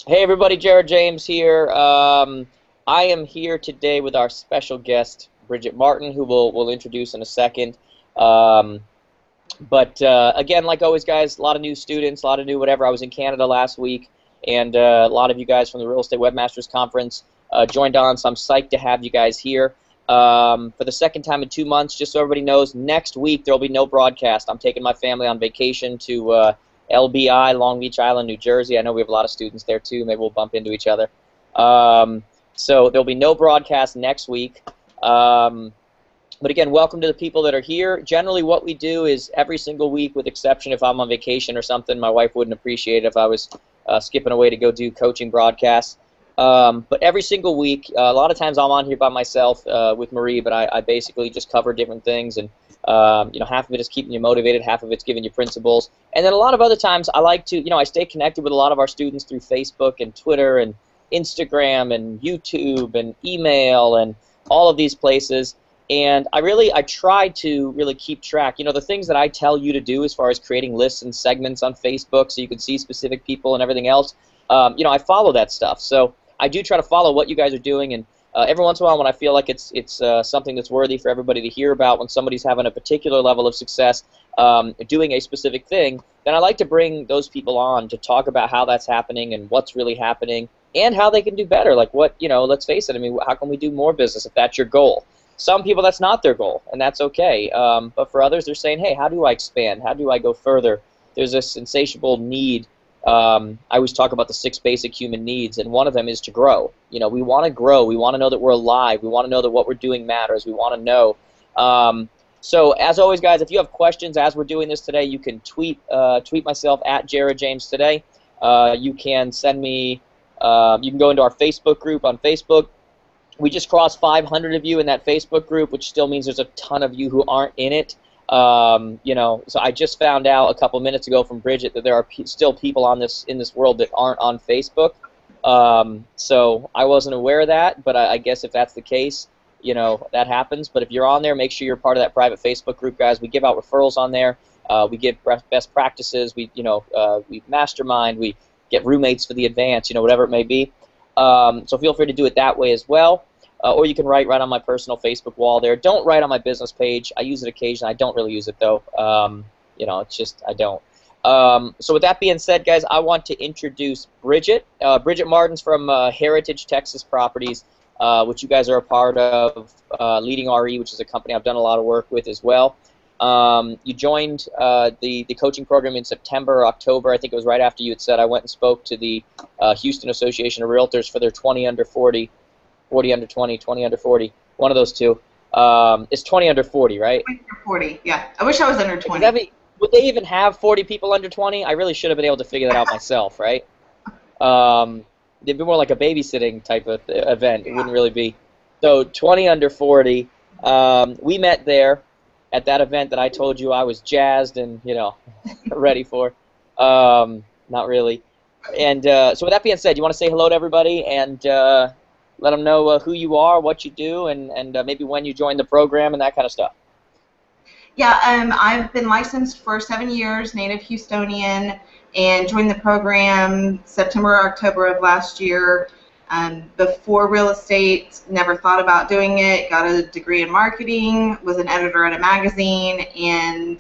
Hey everybody, Jared James here. I am here today with our special guest, Bridget Martin, who we'll introduce in a second. Um, but again, like always, guys, a lot of new students, a lot of new whatever. I was in Canada last week, and a lot of you guys from the Real Estate Webmasters Conference joined on, so I'm psyched to have you guys here. For the second time in 2 months, just so everybody knows, next week there will be no broadcast. I'm taking my family on vacation to LBI, Long Beach Island, New Jersey. I know we have a lot of students there too. Maybe we'll bump into each other. So there'll be no broadcast next week. But again, welcome to the people that are here. Generally what we do is every single week, with exception if I'm on vacation or something. My wife wouldn't appreciate it if I was skipping away to go do coaching broadcasts. But every single week, a lot of times I'm on here by myself with Marie, but I basically just cover different things, and half of it is keeping you motivated, half of it's giving you principles, and then a lot of other times I like to, I stay connected with a lot of our students through Facebook and Twitter and Instagram and YouTube and email and all of these places. And I try to really keep track. The things that I tell you to do as far as creating lists and segments on Facebook so you can see specific people and everything else. I follow that stuff. So I do try to follow what you guys are doing, and every once in a while when I feel like it's something that's worthy for everybody to hear about, when somebody's having a particular level of success doing a specific thing, then I like to bring those people on to talk about how that's happening and what's really happening and how they can do better. Like let's face it, I mean, how can we do more business if that's your goal? Some people, that's not their goal, and that's okay. But for others, they're saying, hey, how do I expand? How do I go further? There's this insatiable need. I always talk about the 6 basic human needs, and one of them is to grow. We want to grow. We want to know that we're alive. We want to know that what we're doing matters. We want to know. So as always, guys, if you have questions as we're doing this today, you can tweet myself at Jared James today. You can send me. You can go into our Facebook group on Facebook. We just crossed 500 of you in that Facebook group, which still means there's a ton of you who aren't in it. So I just found out a couple minutes ago from Bridget that there are still people in this world that aren't on Facebook. So I wasn't aware of that, but I guess if that's the case, that happens. But if you're on there, make sure you're part of that private Facebook group, guys. We give out referrals on there. We give best practices. We mastermind. We get roommates for the advance. Whatever it may be. So feel free to do it that way as well. Or you can write right on my personal Facebook wall there. Don't write on my business page. I use it occasionally. I don't really use it, though. It's just I don't. So with that being said, guys, I want to introduce Bridget. Bridget Martin's from Heritage Texas Properties, which you guys are a part of, Leading RE, which is a company I've done a lot of work with as well. You joined the coaching program in September or October. I think it was right after you had said. I went and spoke to the Houston Association of Realtors for their 20 under 40, 40 under 20, 20 under 40, one of those two. It's 20 under 40, right? 20 under 40, yeah. I wish I was under 20. Would they even have 40 people under 20? I really should have been able to figure that out myself, right? It'd be more like a babysitting type of event. It wouldn't really be. So 20 under 40. We met there at that event that I told you I was jazzed and, ready for. Not really. And so with that being said, you want to say hello to everybody and let them know who you are, what you do, and maybe when you joined the program and that kind of stuff. Yeah, I've been licensed for 7 years, native Houstonian, and joined the program September or October of last year. Before real estate, never thought about doing it, got a degree in marketing, was an editor at a magazine, and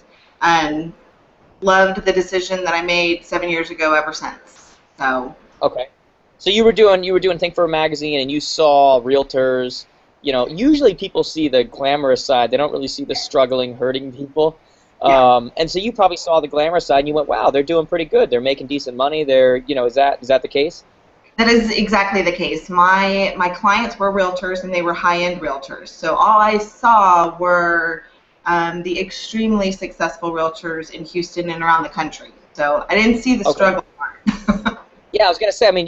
loved the decision that I made 7 years ago ever since. So. Okay. So you were doing Think for a Magazine, and you saw realtors. Usually people see the glamorous side. They don't really see the struggling, hurting people. Yeah. And so you probably saw the glamorous side, and you went, "Wow, they're doing pretty good. They're making decent money. They're, is that the case?" That is exactly the case. My clients were realtors, and they were high-end realtors. So all I saw were the extremely successful realtors in Houston and around the country. So I didn't see the struggle part. Yeah, I was going to say, I mean,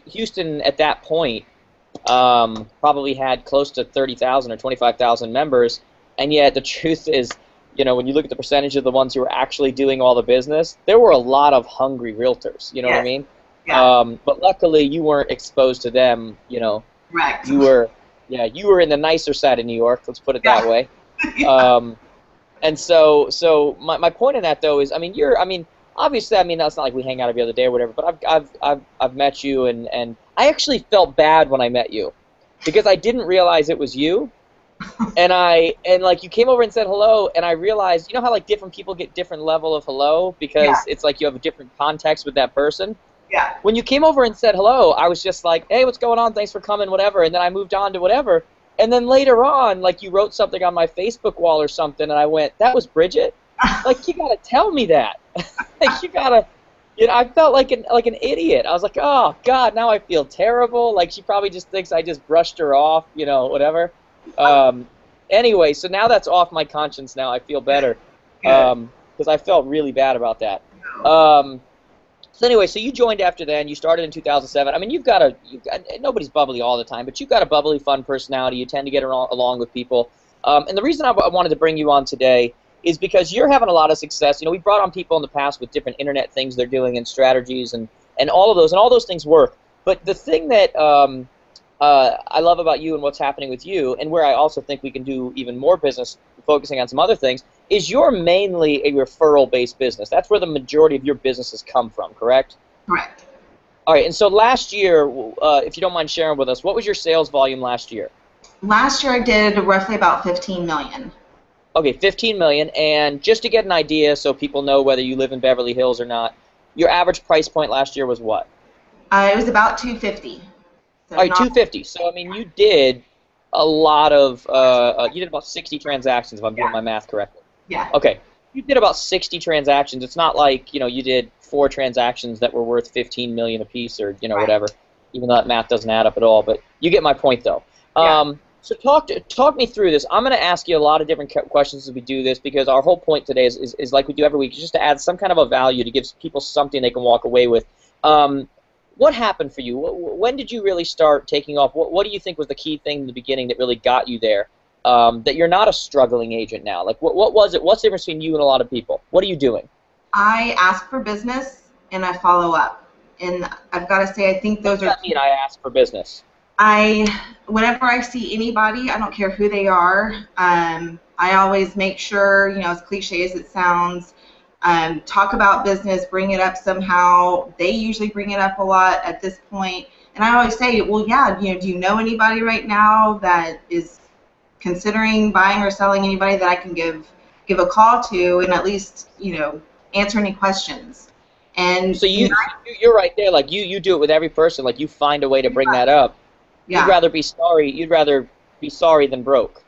Houston at that point probably had close to 30,000 or 25,000 members, and yet the truth is, when you look at the percentage of the ones who were actually doing all the business, there were a lot of hungry realtors, what I mean? Yeah. But luckily you weren't exposed to them, Correct. You were in the nicer side of New York, let's put it that way. Yeah. And so my point in that, though, is, I mean, obviously, I mean, that's not like we hang out every other day or whatever, but I've met you, and I actually felt bad when I met you because I didn't realize it was you. And like you came over and said hello, and I realized, you know how like different people get different level of hello Yeah, because it's like you have a different context with that person. yeah. When you came over and said hello, I was just like, hey, what's going on? Thanks for coming, whatever. And then I moved on to whatever. And then later on, like you wrote something on my Facebook wall or something, and I went, that was Bridget? Like, you gotta tell me that. Like, you gotta, you know, I felt like an idiot. I was like, oh God, now I feel terrible. Like she probably just thinks I just brushed her off, you know, whatever. Um, anyway, so now that's off my conscience. Now I feel better Good. because I felt really bad about that. Um, so anyway, so you joined after then. You started in 2007. I mean, nobody's bubbly all the time, but you've got a bubbly, fun personality. You tend to get along with people. And the reason I wanted to bring you on today is because you're having a lot of success. You know, we brought on people in the past with different internet things they're doing and strategies and all those things work. But the thing that I love about you and what's happening with you, and where I also think we can do even more business focusing on some other things, is you're mainly a referral-based business. That's where the majority of your businesses come from, correct? Correct. All right, and so last year, if you don't mind sharing with us, what was your sales volume last year? Last year I did roughly about 15 million. Okay, 15 million, and just to get an idea so people know whether you live in Beverly Hills or not, your average price point last year was what? It was about 250. So All right, not 250. So, I mean, you did a lot of, you did about 60 transactions, if I'm doing yeah, my math correctly. yeah, Okay, you did about 60 transactions. It's not like, you know, you did 4 transactions that were worth 15 million apiece or, you know, right. whatever, even though that math doesn't add up at all, but you get my point, though. Yeah. So talk me through this. I'm going to ask you a lot of different questions as we do this because our whole point today is like we do every week, is just to add some kind of a value to give people something they can walk away with. What happened for you? When did you really start taking off? What do you think was the key thing in the beginning that really got you there? That you're not a struggling agent now. Like what was it? What's the difference between you and a lot of people? What are you doing? I ask for business and I follow up. And I've got to say, I think What those does are that mean? I ask for business. whenever I see anybody, I don't care who they are, I always make sure, you know, as cliche as it sounds, talk about business, bring it up somehow. They usually bring it up a lot at this point. And I always say, well, yeah, you know, do you know anybody right now that is considering buying or selling, anybody that I can give a call to and at least, you know, answer any questions. And So you're right there. Like you do it with every person. Like you find a way to bring that up. You'd yeah, rather be sorry. You'd rather be sorry than broke.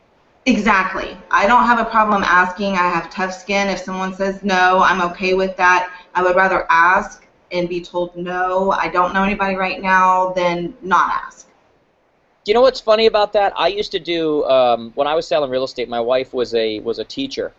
exactly. I don't have a problem asking. I have tough skin. If someone says no, I'm okay with that. I would rather ask and be told no, I don't know anybody right now, than not ask. Do you know what's funny about that? I used to do when I was selling real estate. My wife was a teacher,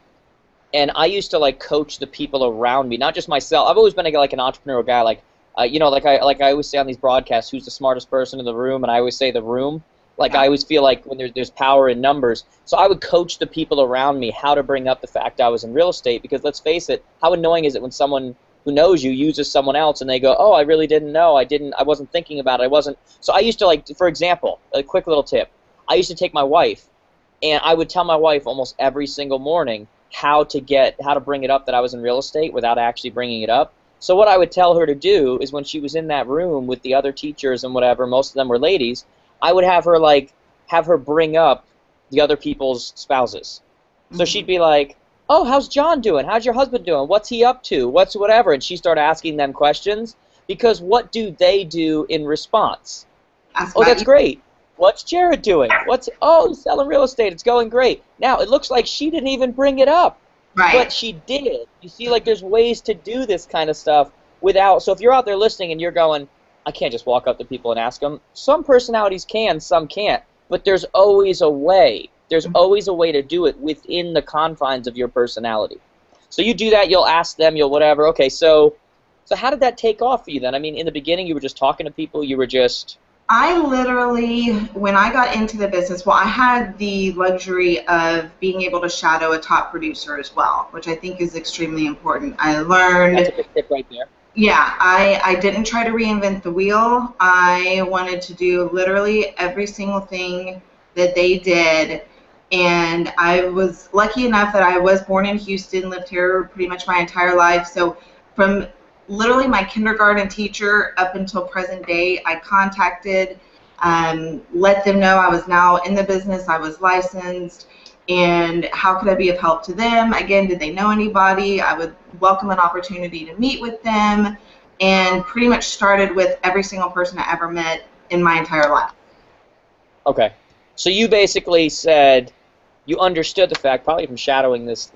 and I used to like coach the people around me, not just myself. I've always been like an entrepreneurial guy. Like you know, like I always say on these broadcasts, who's the smartest person in the room? And I always say the room. Like Yeah. I always feel like when there's power in numbers. So I would coach the people around me how to bring up the fact I was in real estate. Because let's face it, how annoying is it when someone who knows you uses someone else and they go, oh, I really didn't know. I wasn't thinking about it. I wasn't. So I used to like, for example, a quick little tip. I used to take my wife, and I would tell my wife almost every single morning how to bring it up that I was in real estate without actually bringing it up. So what I would tell her to do is when she was in that room with the other teachers and whatever, most of them were ladies, I would have her bring up the other people's spouses. So Mhm. she'd be like, "Oh, how's John doing? How's your husband doing? What's he up to? What's whatever?" And she started asking them questions because what do they do in response? Ask Oh, about that's you. great. What's Jared doing? He's selling real estate. It's going great. Now, it looks like she didn't even bring it up, but Right. she did. You see, like, there's ways to do this kind of stuff without. So if you're out there listening and you're going, I can't just walk up to people and ask them. Some personalities can, some can't. But there's always a way. There's always a way to do it within the confines of your personality. So you do that, you'll ask them, you'll whatever. Okay, so how did that take off for you then? I mean, in the beginning, you were just talking to people, you were just... I literally, when I got into the business, well, I had the luxury of being able to shadow a top producer as well, which I think is extremely important. I That's learned, a big tip right there. yeah, I didn't try to reinvent the wheel. I wanted to do literally every single thing that they did. And I was lucky enough that I was born in Houston, lived here pretty much my entire life. So from literally my kindergarten teacher up until present day, I contacted, let them know I was now in the business, I was licensed, and how could I be of help to them? Again, did they know anybody? I would welcome an opportunity to meet with them, and pretty much started with every single person I ever met in my entire life. Okay. So you basically said you understood the fact, probably from shadowing this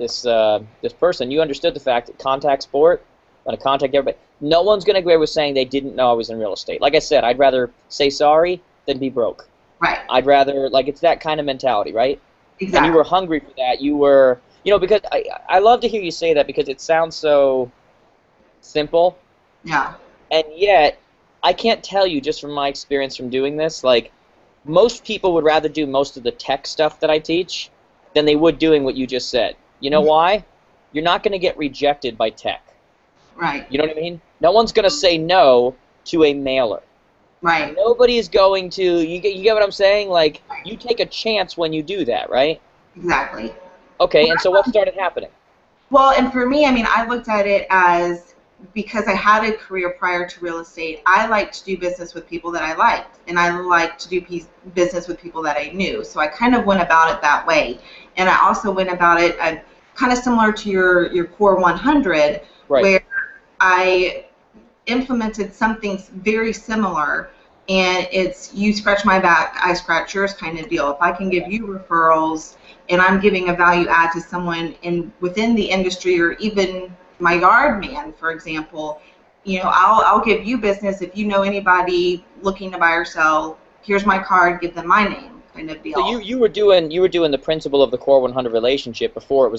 person, you understood the fact that contact sport, going to contact everybody. No one's going to agree with saying they didn't know I was in real estate. Like I said, I'd rather say sorry than be broke. Right. I'd rather, like, it's that kind of mentality, right? Exactly. And you were hungry for that. You were, you know, because I love to hear you say that because it sounds so simple. Yeah. And yet, I can't tell you just from my experience from doing this, like, most people would rather do most of the tech stuff that I teach than they would doing what you just said. You know why? You're not going to get rejected by tech. Right. You know what I mean? No one's going to say no to a mailer. Right. Nobody is going to, you get what I'm saying? Like, you take a chance when you do that, right? Exactly. Okay, and so what started happening? Well, and for me, I mean, I looked at it as, because I had a career prior to real estate, I liked to do business with people that I liked, and I liked to do business with people that I knew. So I kind of went about it that way. And I also went about it kind of similar to your Core 100, Right. where I implemented something very similar, and it's you scratch my back, I scratch yours kind of deal. If I can give you referrals and I'm giving a value add to someone within the industry, or even my yard man, for example, you know, I'll give you business if you know anybody looking to buy or sell. Here's my card, give them my name, kind of deal. So you were doing the principle of the Core 100 relationship before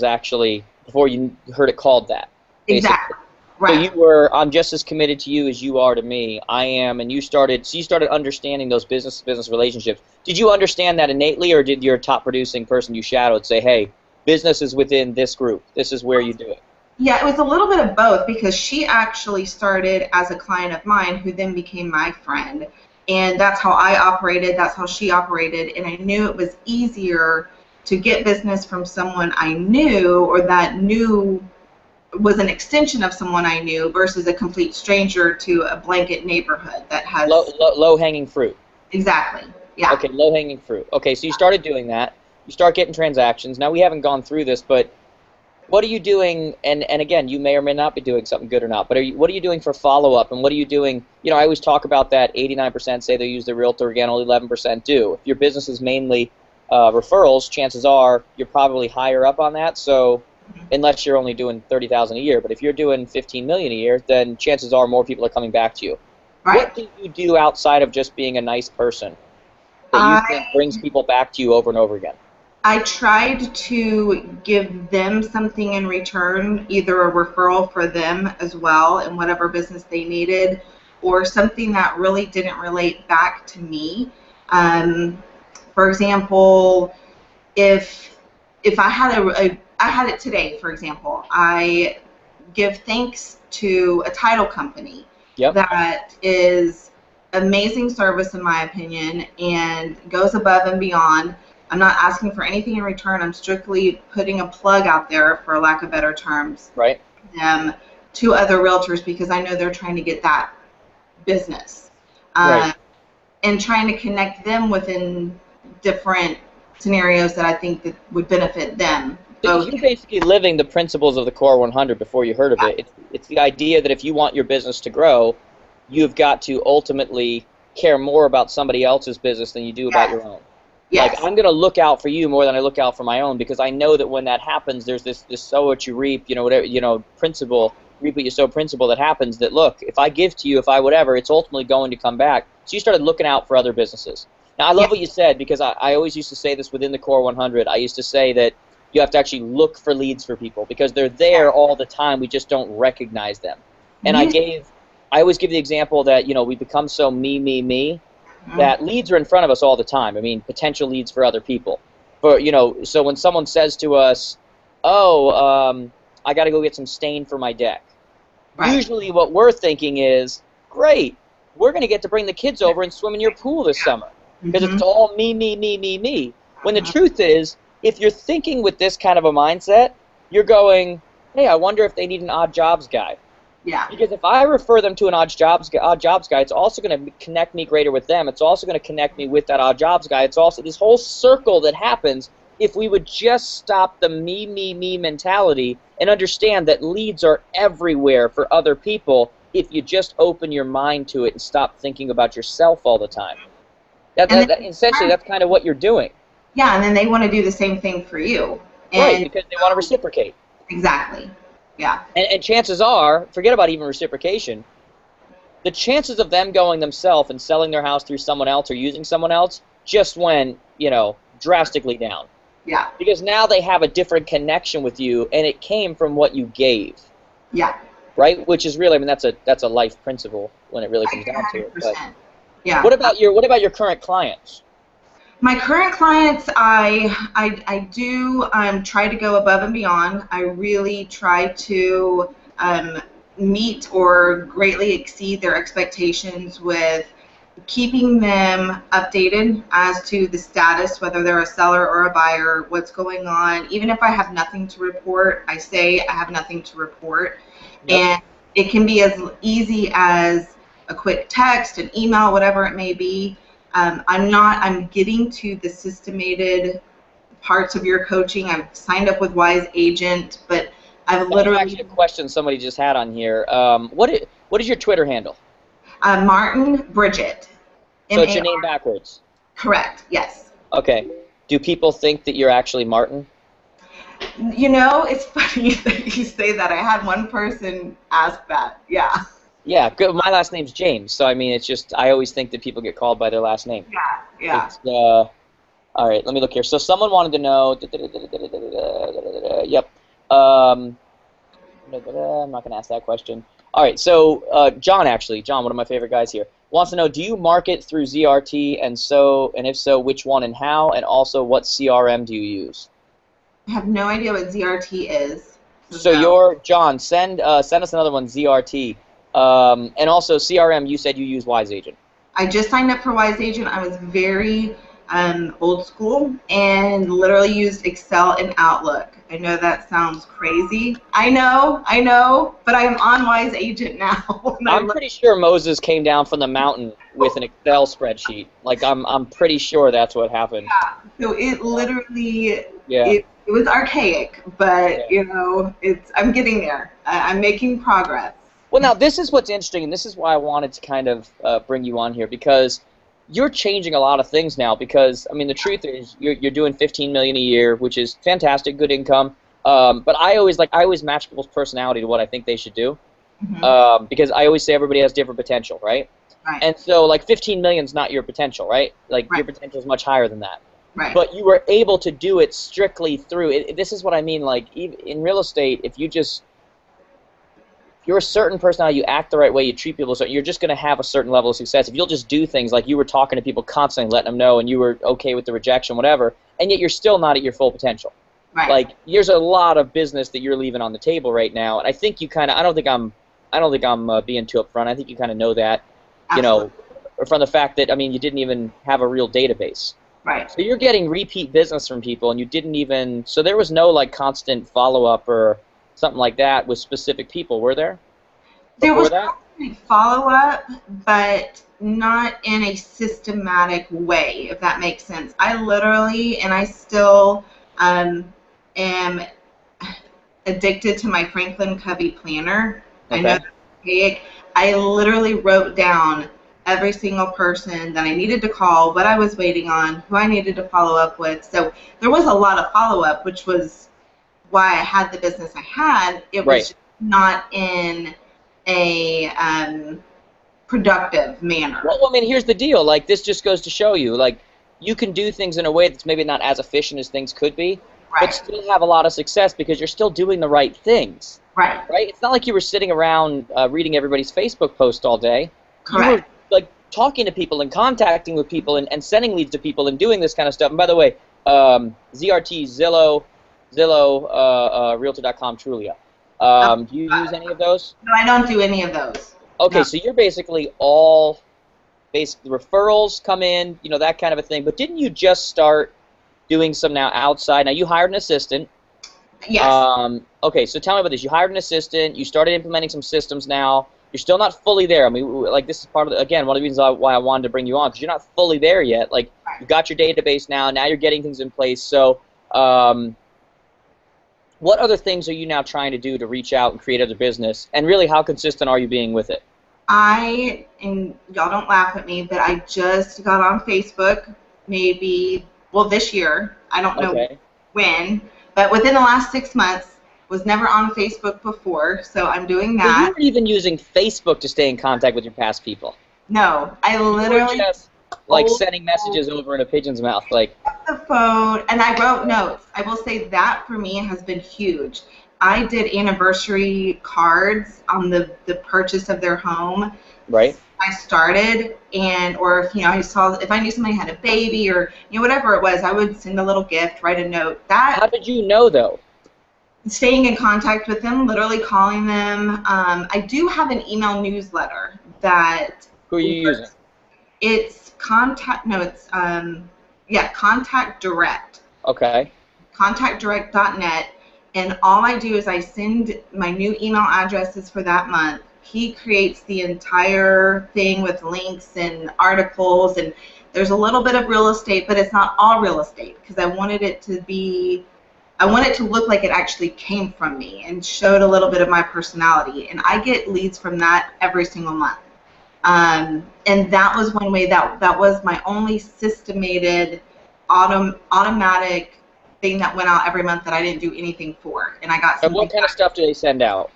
you heard it called that. Basically. Exactly. Right. So you were, I'm just as committed to you as you are to me. I am, and you started understanding those business-to-business relationships. Did you understand that innately, or did your top producing person you shadowed say, hey, business is within this group, this is where you do it? Yeah, it was a little bit of both, because she actually started as a client of mine who then became my friend. And that's how I operated, that's how she operated, and I knew it was easier to get business from someone I knew, or that knew was an extension of someone I knew, versus a complete stranger to a blanket neighborhood that has... Low-hanging fruit. Exactly, yeah. Okay, low-hanging fruit. Okay, so you started doing that. You start getting transactions. Now, we haven't gone through this, but what are you doing, and again, you may or may not be doing something good or not, but what are you doing for follow-up, and what are you doing? You know, I always talk about that 89% say they use their realtor, again, only 11% do. If your business is mainly referrals, chances are you're probably higher up on that, so unless you're only doing $30,000 a year, but if you're doing $15 million a year, then chances are more people are coming back to you. Right. What do you do outside of just being a nice person that you think brings people back to you over and over again? I tried to give them something in return, either a referral for them as well in whatever business they needed, or something that really didn't relate back to me. For example, if I had I had it today, for example, I give thanks to a title company that is amazing service in my opinion and goes above and beyond. I'm not asking for anything in return. I'm strictly putting a plug out there, for lack of better terms, right, to other realtors, because I know they're trying to get that business, right, and trying to connect them within different scenarios that I think that would benefit them. So you're basically living the principles of the Core 100 before you heard of it. It's the idea that if you want your business to grow, you've got to ultimately care more about somebody else's business than you do about your own. Yes. Like, I'm going to look out for you more than I look out for my own, because I know that when that happens, there's this sow what you reap, you know, whatever, you know, principle, reap what you sow principle that happens, that, look, if I give to you, if I whatever, it's ultimately going to come back. So you started looking out for other businesses. Now, I love what you said, because I always used to say this within the Core 100. I used to say that you have to actually look for leads for people, because they're there all the time. We just don't recognize them. And I always give the example that, you know, we become so me, that leads are in front of us all the time. I mean, potential leads for other people. But, you know, so when someone says to us, oh, I got to go get some stain for my deck. Right. Usually what we're thinking is, great, we're going to get to bring the kids over and swim in your pool this summer. Because it's all me. When the truth is, if you're thinking with this kind of a mindset, you're going, hey, I wonder if they need an odd jobs guy. Yeah. Because if I refer them to an odd jobs guy, it's also going to connect me greater with them. It's also going to connect me with that odd jobs guy. It's also this whole circle that happens if we would just stop the me mentality and understand that leads are everywhere for other people if you just open your mind to it and stop thinking about yourself all the time. Essentially, that's kind of what you're doing. Yeah, and then they want to do the same thing for you. Right, because they want to reciprocate. Exactly. Yeah. And chances are, forget about even reciprocation, the chances of them going themselves and selling their house through someone else or using someone else just went, drastically down. Yeah. Because now they have a different connection with you, and it came from what you gave. Yeah. Right? Which is really, that's a life principle when it really comes down to it. But yeah. What about your current clients? My current clients, I do try to go above and beyond. I really try to meet or greatly exceed their expectations with keeping them updated as to the status, whether they're a seller or a buyer, what's going on. Even if I have nothing to report, I say I have nothing to report. Yep. And it can be as easy as a quick text, an email, whatever it may be. I'm getting to the systemated parts of your coaching. I've signed up with Wise Agent, but I've literally... That's actually a question somebody just had on here. What is your Twitter handle? Martin Bridget. So it's your name backwards? Correct, yes. Okay. Do people think that you're actually Martin? It's funny that you say that. I had one person ask that, yeah. Yeah, good. My last name's James, so it's just I always think that people get called by their last name. Yeah. All right, let me look here. So someone wanted to know. Yep. I'm not going to ask that question. All right. So John, one of my favorite guys here, wants to know: do you market through ZRT, and if so, which one and how, and also what CRM do you use? I have no idea what ZRT is. So John, send us another one, ZRT. And also CRM, you said you use Wise Agent. I just signed up for Wise Agent. I was very old school and literally used Excel and Outlook. I know that sounds crazy. I know, but I am on Wise Agent now. I'm pretty sure Moses came down from the mountain with an Excel spreadsheet. Like I'm pretty sure that's what happened. Yeah. So it literally it was archaic, but I'm getting there. I'm making progress. Well, now, this is what's interesting, and this is why I wanted to kind of bring you on here, because you're changing a lot of things now, because, the truth is you're doing $15 million a year, which is fantastic, good income, but I always match people's personality to what I think they should do, because I always say everybody has different potential, right? Right. And so, $15 million is not your potential, right? Your potential is much higher than that. Right. But you were able to do it strictly through it. This is what I mean, even in real estate, if you're a certain personality, you act the right way, you treat people so you're just going to have a certain level of success. If you'll just do things like you were talking to people constantly, letting them know, and you were okay with the rejection, whatever, and yet you're still not at your full potential. Right. There's a lot of business that you're leaving on the table right now, and I think you kind of, I don't think I'm being too upfront. I think you kind of know that, Absolutely. From the fact that you didn't even have a real database. Right. So you're getting repeat business from people, and you didn't even. So there was no constant follow up or something like that with specific people, were there? There was follow-up, but not in a systematic way, if that makes sense. I literally, and I still am addicted to my Franklin Covey planner. Okay. I know that's archaic. I literally wrote down every single person that I needed to call, what I was waiting on, who I needed to follow up with. So there was a lot of follow-up, which was why I had the business I had. It was just not in a productive manner. Well, here's the deal. This just goes to show you, you can do things in a way that's maybe not as efficient as things could be, but still have a lot of success because you're still doing the right things. Right. Right? It's not like you were sitting around reading everybody's Facebook post all day. Correct. You were, talking to people and contacting with people and sending leads to people and doing this kind of stuff. And by the way, ZRT, Zillow, Realtor.com, Trulia. Do you use any of those? No, I don't do any of those. Okay, No. so you're basically all referrals come in, that kind of a thing. But didn't you just start doing some now outside? Now, you hired an assistant. Yes. Okay, so tell me about this. You hired an assistant. You started implementing some systems now. You're still not fully there. I mean, like this is part of again one of the reasons why I wanted to bring you on, because you're not fully there yet. Like you've got your database now. Now you're getting things in place. So, what other things are you now trying to do to reach out and create other business? And really, how consistent are you being with it? And y'all don't laugh at me, but I just got on Facebook maybe, well, this year. I don't know Okay. when, but within the last 6 months. Was never on Facebook before, so I'm doing So you that. weren't even using Facebook to stay in contact with your past people. No, I You were literally just like old sending messages over in a pigeon's mouth, like. the phone and I wrote notes. I will say that for me has been huge. I did anniversary cards on the purchase of their home. Right. I started, and or if if I knew somebody had a baby or whatever it was, I would send a little gift, write a note. How That did you know though? staying in contact with them, literally calling them. I do have an email newsletter that Who are you using? works. It's contact. No, it's yeah, Contact Direct. Okay. ContactDirect.net, and all I do is I send my new email addresses for that month. He creates the entire thing with links and articles, and there's a little bit of real estate, but it's not all real estate because I want it to look like it actually came from me and showed a little bit of my personality. And I get leads from that every single month. And that was one way that was my only systemated automatic thing that went out every month that I didn't do anything for. And I got And something what kind of back. stuff do they send out?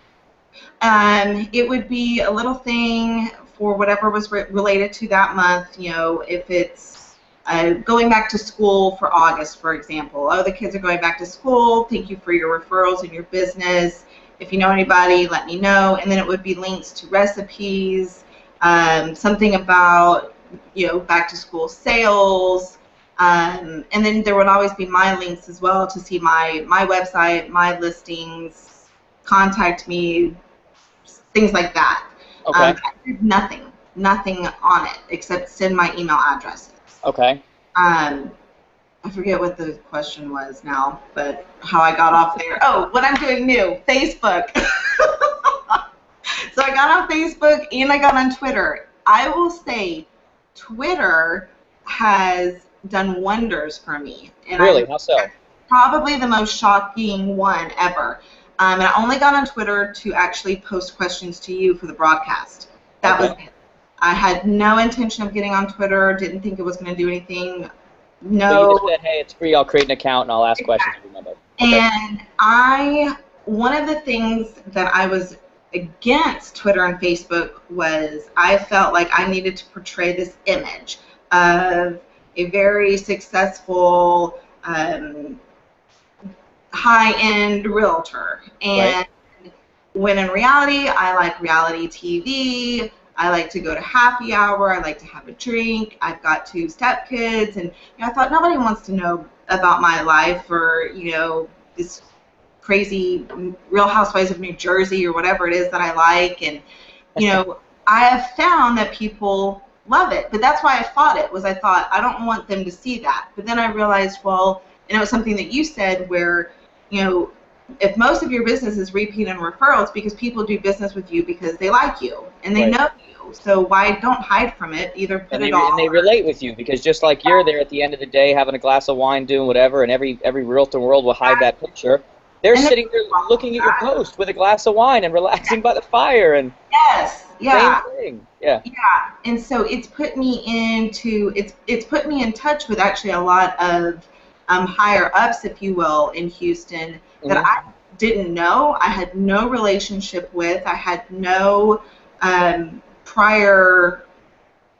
It would be a little thing for whatever was related to that month. If it's going back to school for August, for example. Oh, the kids are going back to school. Thank you for your referrals in your business. If you know anybody, let me know. And then it would be links to recipes, something about back to school sales. And then there would always be my links as well to see my website, my listings, contact me, things like that. Okay. I did nothing on it except send my email addresses. Okay. I forget what the question was now, but how I got off there. Oh, what I'm doing new, Facebook. So I got on Facebook and I got on Twitter. I will say Twitter has done wonders for me. And Really? How so? probably the most shocking one ever. And I only got on Twitter to actually post questions to you for the broadcast. That was it. I had no intention of getting on Twitter, didn't think it was going to do anything. No. So you just said, hey, it's free, I'll create an account and I'll ask questions if you remember. Okay. And one of the things that I was against Twitter and Facebook was I felt like I needed to portray this image of a very successful high-end realtor. And when in reality, I like reality TV. I like to go to happy hour. I like to have a drink. I've got 2 stepkids. And I thought nobody wants to know about my life or, this crazy Real Housewives of New Jersey or whatever it is that I like. And, I have found that people love it. But that's why I fought it, was I thought I don't want them to see that. But then I realized, well, it was something that you said where, if most of your business is repeat and referrals, because people do business with you because they like you and they know you. So why don't hide from it? Either put it all. And they relate with you because just like you're there at the end of the day having a glass of wine doing whatever, and every realtor in the world will hide that picture. They're sitting there looking at your post with a glass of wine and relaxing by the fire and yeah. same thing. Yeah. And so it's put me it's put me in touch with actually a lot of higher ups, if you will, in Houston that I didn't know. I had no relationship with. I had no prior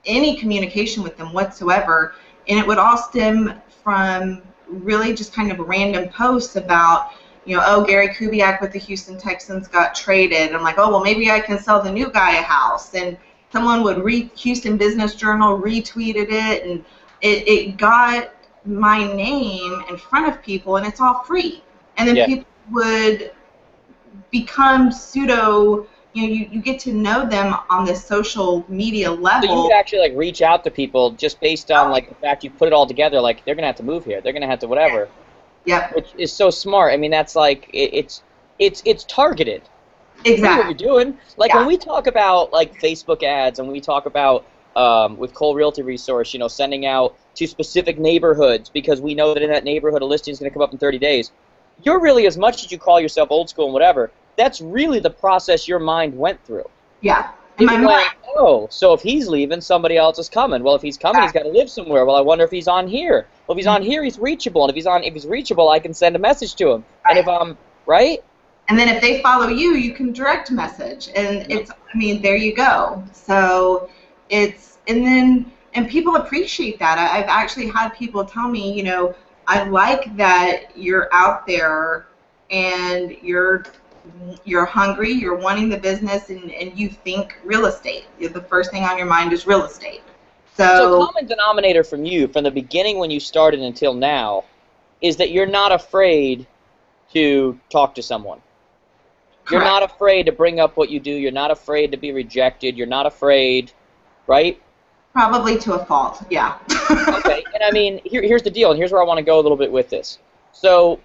any communication with them whatsoever, and it would all stem from really just kind of random posts about, oh, Gary Kubiak with the Houston Texans got traded. I'm like, oh, well, maybe I can sell the new guy a house. And someone would read Houston Business Journal, retweeted it, and it got my name in front of people, and it's all free. And then people would become pseudo, you get to know them on this social media level. So you would actually reach out to people just based on the fact you put it all together, like they're going to have to move here, they're going to have to whatever. Yep. which is so smart. I mean, that's like it's targeted. You know what you're Exactly. doing. Like when Yeah. we talk about like Facebook ads and we talk about with Cole Realty Resource, you know, sending out to specific neighborhoods because we know that in that neighborhood a listing is going to come up in 30 days. You're really, as much as you call yourself old school and whatever, that's really the process your mind went through. Yeah. And It my went, mind. oh, so if he's leaving, somebody else is coming. Well, if he's coming, he's got to live somewhere. Well, I wonder if he's on here. Well, if he's on here, he's reachable. And if he's reachable, I can send a message to him. And if Right. I'm right, And then if they follow you, you can direct message, and yep. it's, I mean, there you go. So it's, and people appreciate that. I've actually had people tell me, you know, I like that you're out there and you're hungry, you're wanting the business, and you think real estate. The first thing on your mind is real estate. So So common denominator from you, from the beginning when you started until now, is that you're not afraid to talk to someone. You're not correct. afraid to bring up what you do. You're not afraid to be rejected. You're not afraid, right? Probably to a fault, yeah. Okay, and I mean, here's the deal, and here's where I want to go a little bit with this. So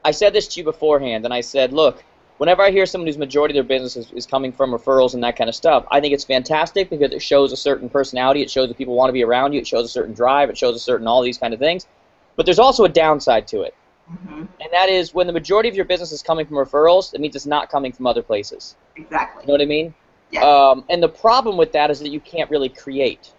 I said this to you beforehand, and I said, look, whenever I hear someone whose majority of their business is coming from referrals and that kind of stuff, I think it's fantastic because it shows a certain personality. It shows that people want to be around you. It shows a certain drive. It shows a certain all these kind of things. But there's also a downside to it, Hmm. and that is when the majority of your business is coming from referrals, it means it's not coming from other places. Exactly. You know what I mean? Yes. And the problem with that is that you can't really create.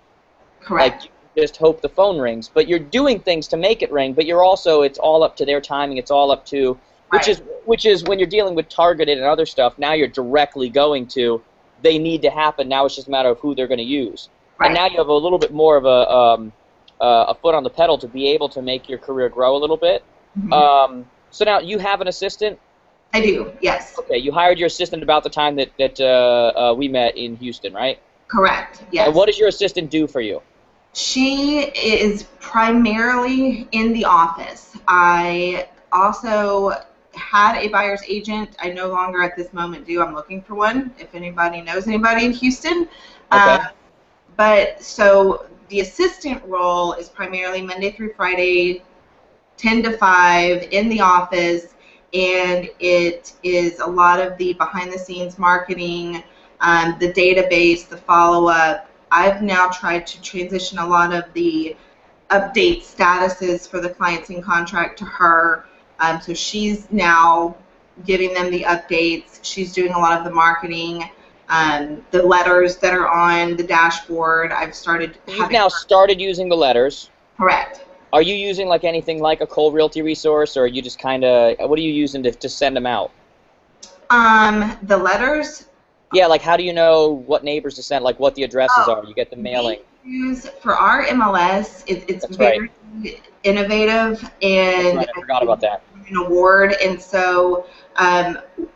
Like, Correct. you just hope the phone rings, but you're doing things to make it ring, but you're also, it's all up to their timing, it's all up to, Right. which is when you're dealing with targeted and other stuff, now you're directly going to, they need to happen, now it's just a matter of who they're going to use. And Right. now you have a little bit more of a foot on the pedal to be able to make your career grow a little bit. Hmm. So now you have an assistant. I do. Yes. Okay, you hired your assistant about the time that we met in Houston, right? Correct. And Yes. what does your assistant do for you? She is primarily in the office. I also had a buyer's agent. I no longer at this moment do. I'm looking for one. If anybody knows anybody in Houston. Okay. But so the assistant role is primarily Monday through Friday, 10 to 5 in the office, and it is a lot of the behind the scenes marketing, the database, the follow up. I've now tried to transition a lot of the update statuses for the clients in contract to her. So she's now giving them the updates. She's doing a lot of the marketing, the letters that are on the dashboard. I've started You've having now started using the letters. correct. Are you using like anything like a Cole Realty resource, or are you just kind of, what are you using to send them out? The letters. Yeah, like how do you know what neighbors to send, like what the addresses Oh, are? You get the mailing. we use for our MLS. It's That's right. very innovative, That's and right. I forgot about that. an award, and so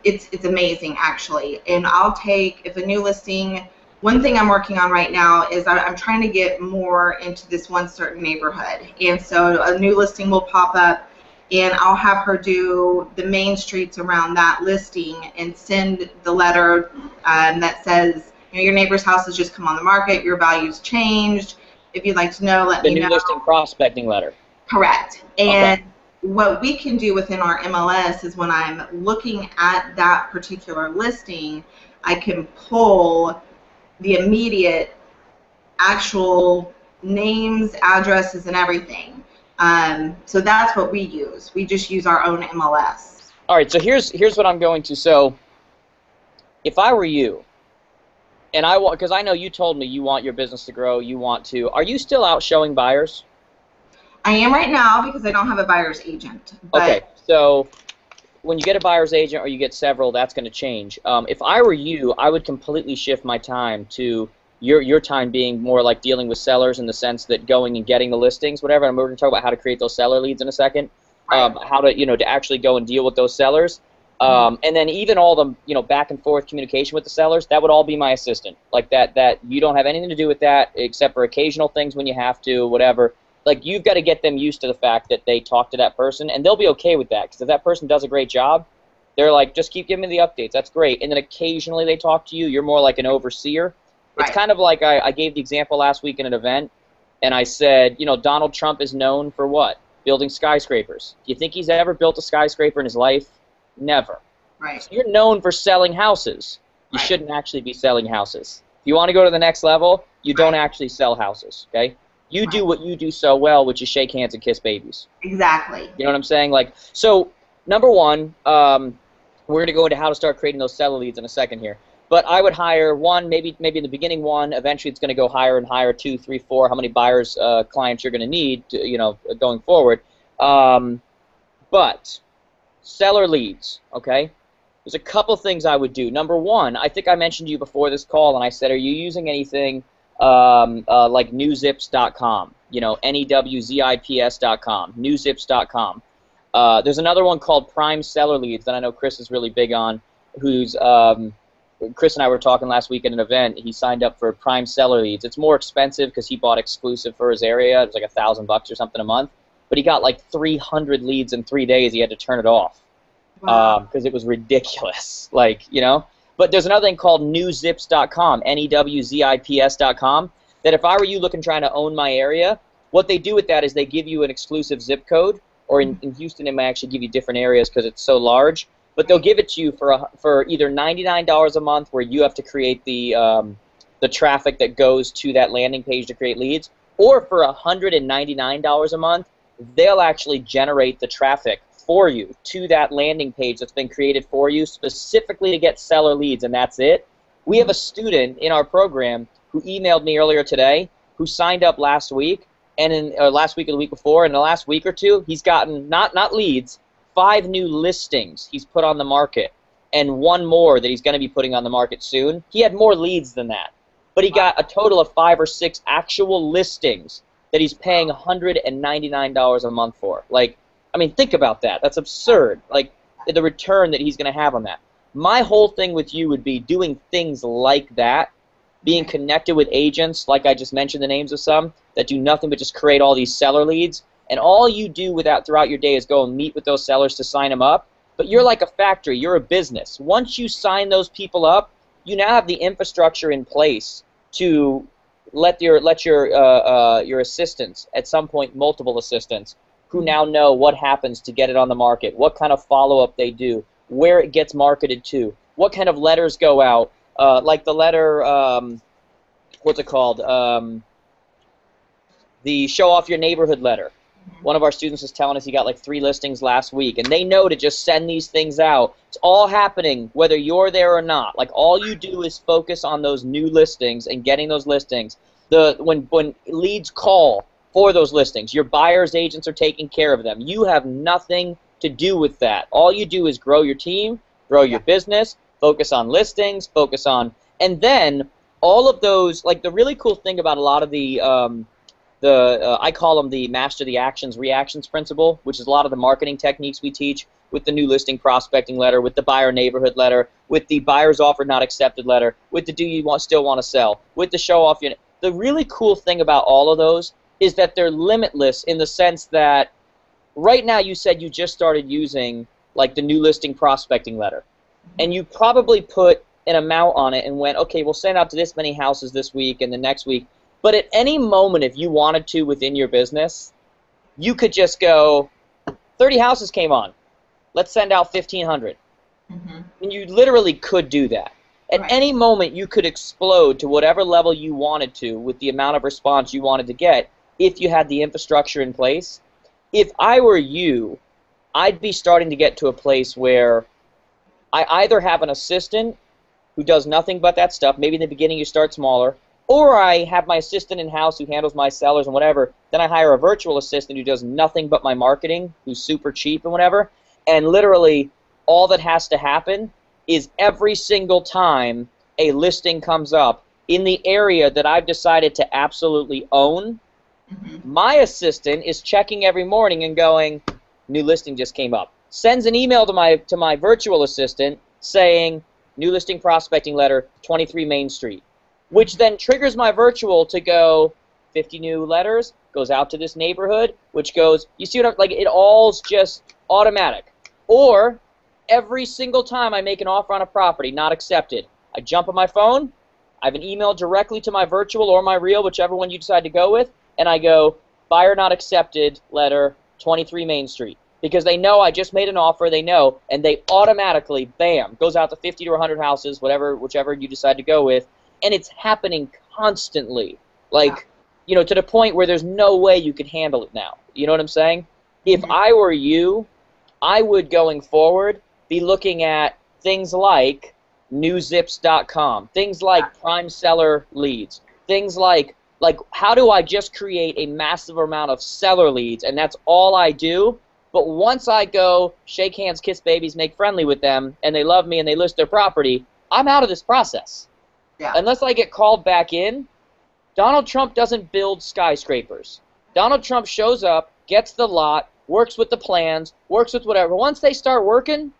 it's amazing actually. And I'll take if a new listing. One thing I'm working on right now is I'm trying to get more into this one certain neighborhood, and so a new listing will pop up, and I'll have her do the main streets around that listing and send the letter that says, you know, your neighbor's house has just come on the market, your value's changed. If you'd like to know, let The me new know. listing prospecting letter. Correct. Okay. And what we can do within our MLS is when I'm looking at that particular listing, I can pull the immediate actual names, addresses, and everything. So that's what we use. We just use our own MLS. All right, so here's what I'm going to. So if I were you, and I want, because I know you told me you want your business to grow, you want to, are you still out showing buyers? I am right now because I don't have a buyer's agent. But Okay, so when you get a buyer's agent or you get several, that's going to change. If I were you, I would completely shift my time to your time being more like dealing with sellers in the sense that going and getting the listings, whatever. And we're going to talk about how to create those seller leads in a second. Right. How to to actually go and deal with those sellers. And then even all the back and forth communication with the sellers, that would all be my assistant. Like that you don't have anything to do with that except for occasional things when you have to, whatever. Like, you've got to get them used to the fact that they talk to that person, and they'll be okay with that, because if that person does a great job, they're like, just keep giving me the updates, that's great. And then occasionally they talk to you, you're more like an overseer. It's Right. kind of like I gave the example last week in an event, and I said, Donald Trump is known for what? building skyscrapers. Do you think he's ever built a skyscraper in his life? Never. Right. So you're known for selling houses. You Right. shouldn't actually be selling houses. If you want to go to the next level, you don't actually sell houses, okay? You do what you do so well, which is shake hands and kiss babies. Exactly. You know what I'm saying? Like, so number one, we're going to go into how to start creating those seller leads in a second here. But I would hire one, maybe in the beginning one. Eventually, it's going to go higher and higher, 2, 3, 4. How many buyers, clients you're going to need, going forward. But seller leads, okay? There's a couple things I would do. Number one, I think I mentioned to you before this call, and I said, are you using anything like newzips.com? NEWZIPS.com, newzips.com. There's another one called Prime Seller Leads that I know Chris is really big on, who's Chris and I were talking last week at an event. He signed up for Prime Seller Leads. It's more expensive because he bought exclusive for his area. It was like $1,000 or something a month. But he got like 300 leads in 3 days. He had to turn it off because it was ridiculous. But there's another thing called newzips.com, NEWZIPS.com, that if I were you trying to own my area, what they do with that is they give you an exclusive zip code, or in Houston they might actually give you different areas because it's so large. But they'll give it to you for either $99 a month, where you have to create the traffic that goes to that landing page to create leads, or for $199 a month, they'll actually generate the traffic for you to that landing page that's been created for you specifically to get seller leads, and that's it. We have a student in our program who emailed me earlier today who signed up last week, and last week or the week before, in the last week or two, he's gotten not leads, 5 new listings he's put on the market, and 1 more that he's going to be putting on the market soon. He had more leads than that, but he got a total of 5 or 6 actual listings that he's paying $199 a month for. Think about that. That's absurd. The return that he's going to have on that. My whole thing with you would be doing things like that, being connected with agents, like I just mentioned the names of some, that do nothing but just create all these seller leads. And all you do throughout your day is go and meet with those sellers to sign them up. But you're like a factory. You're a business. Once you sign those people up, you now have the infrastructure in place to let your assistants, at some point multiple assistants, who now know what happens to get it on the market, what kind of follow-up they do, where it gets marketed to, what kind of letters go out, like the letter, what's it called, the show off your neighborhood letter. One of our students was telling us he got like 3 listings last week, and they know to just send these things out. It's all happening whether you're there or not. All you do is focus on those new listings and getting those listings. When leads call for those listings, your buyer's agents are taking care of them. You have nothing to do with that. All you do is grow your team, grow your business, focus on listings, and then all of those, the really cool thing about a lot of I call them the master the actions reactions principle, which is a lot of the marketing techniques we teach with the new listing prospecting letter, with the buyer neighborhood letter, with the buyer's offer not accepted letter, with the do you still want to sell, with the show off unit. The really cool thing about all of those is that they're limitless in the sense that right now you said you just started using the new listing prospecting letter, and you probably put an amount on it and went, okay, we'll send out to this many houses this week and the next week. But at any moment, if you wanted to within your business, you could just go, 30 houses came on. Let's send out 1,500. And you literally could do that. At any moment, you could explode to whatever level you wanted to with the amount of response you wanted to get if you had the infrastructure in place. If I were you, I'd be starting to get to a place where I either have an assistant who does nothing but that stuff. Maybe in the beginning you start smaller. Or I have my assistant in-house who handles my sellers and whatever. Then I hire a virtual assistant who does nothing but my marketing, who's super cheap and whatever. And literally all that has to happen is every single time a listing comes up in the area that I've decided to absolutely own, my assistant is checking every morning and going, new listing just came up. Sends an email to my virtual assistant saying, new listing prospecting letter, 23 Main Street. Which then triggers my virtual to go 50 new letters, goes out to this neighborhood, which goes, you see what I'm, it all's just automatic. Or every single time I make an offer on a property not accepted, I jump on my phone, I have an email directly to my virtual or my real, whichever one you decide to go with, and I go, buyer not accepted letter, 23 Main Street. Because they know I just made an offer, they know, and they automatically, bam, goes out to 50 to 100 houses, whichever you decide to go with, and it's happening constantly. Like, you know, to the point where there's no way you could handle it now. You know what I'm saying? If I were you, I would, going forward, be looking at things like newzips.com, things like prime seller leads, things like how do I just create a massive amount of seller leads, and that's all I do. But once I go shake hands, kiss babies, make friendly with them, and they love me and they list their property, I'm out of this process. Yeah. Unless I get called back in, Donald Trump doesn't build skyscrapers. Donald Trump shows up, gets the lot, works with the plans, works with whatever. Once they start working,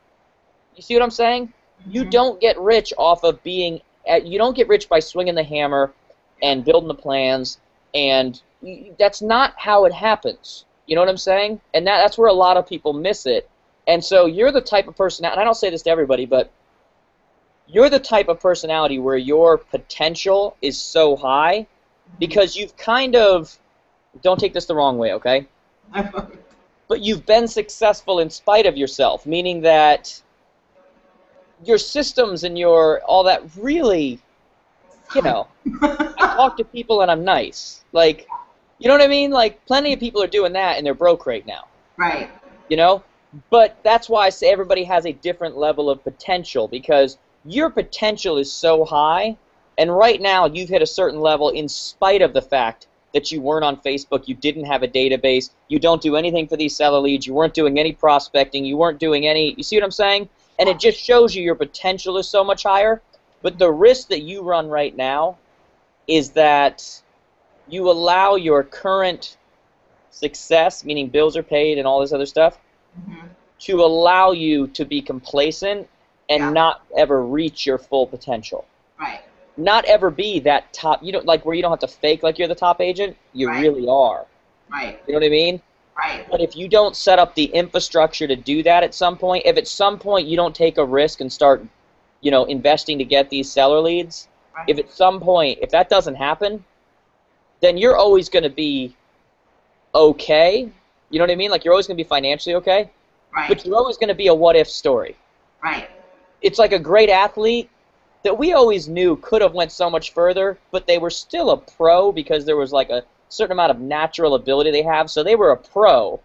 you see what I'm saying? You don't get rich off of being, you don't get rich by swinging the hammer and building the plans, and that's not how it happens. You know what I'm saying? And that's where a lot of people miss it. And so you're the type of personality, and I don't say this to everybody, but you're the type of personality where your potential is so high because you've kind of, don't take this the wrong way, okay? But you've been successful in spite of yourself, meaning that your systems and your all that really, you know, I talk to people and I'm nice. Like, you know what I mean? Like, plenty of people are doing that, and they're broke right now. Right. You know? But that's why I say everybody has a different level of potential, because your potential is so high, and right now you've hit a certain level in spite of the fact that you weren't on Facebook, you didn't have a database, you don't do anything for these seller leads, you weren't doing any prospecting, you weren't doing any, you see what I'm saying? And it just shows you your potential is so much higher. But the risk that you run right now is that you allow your current success, meaning bills are paid and all this other stuff, to allow you to be complacent and not ever reach your full potential. Right. Not ever be that top, you know, like where you don't have to fake like you're the top agent, you really are. Right. You know what I mean? Right. But if you don't set up the infrastructure to do that at some point, if at some point you don't take a risk and start, you know, investing to get these seller leads, if at some point, if that doesn't happen, then you're always going to be okay. You know what I mean? Like, you're always going to be financially okay. Right. But you're always going to be a what-if story. Right. It's like a great athlete that we always knew could have went so much further, but they were still a pro because there was like a certain amount of natural ability they have, so they were a pro.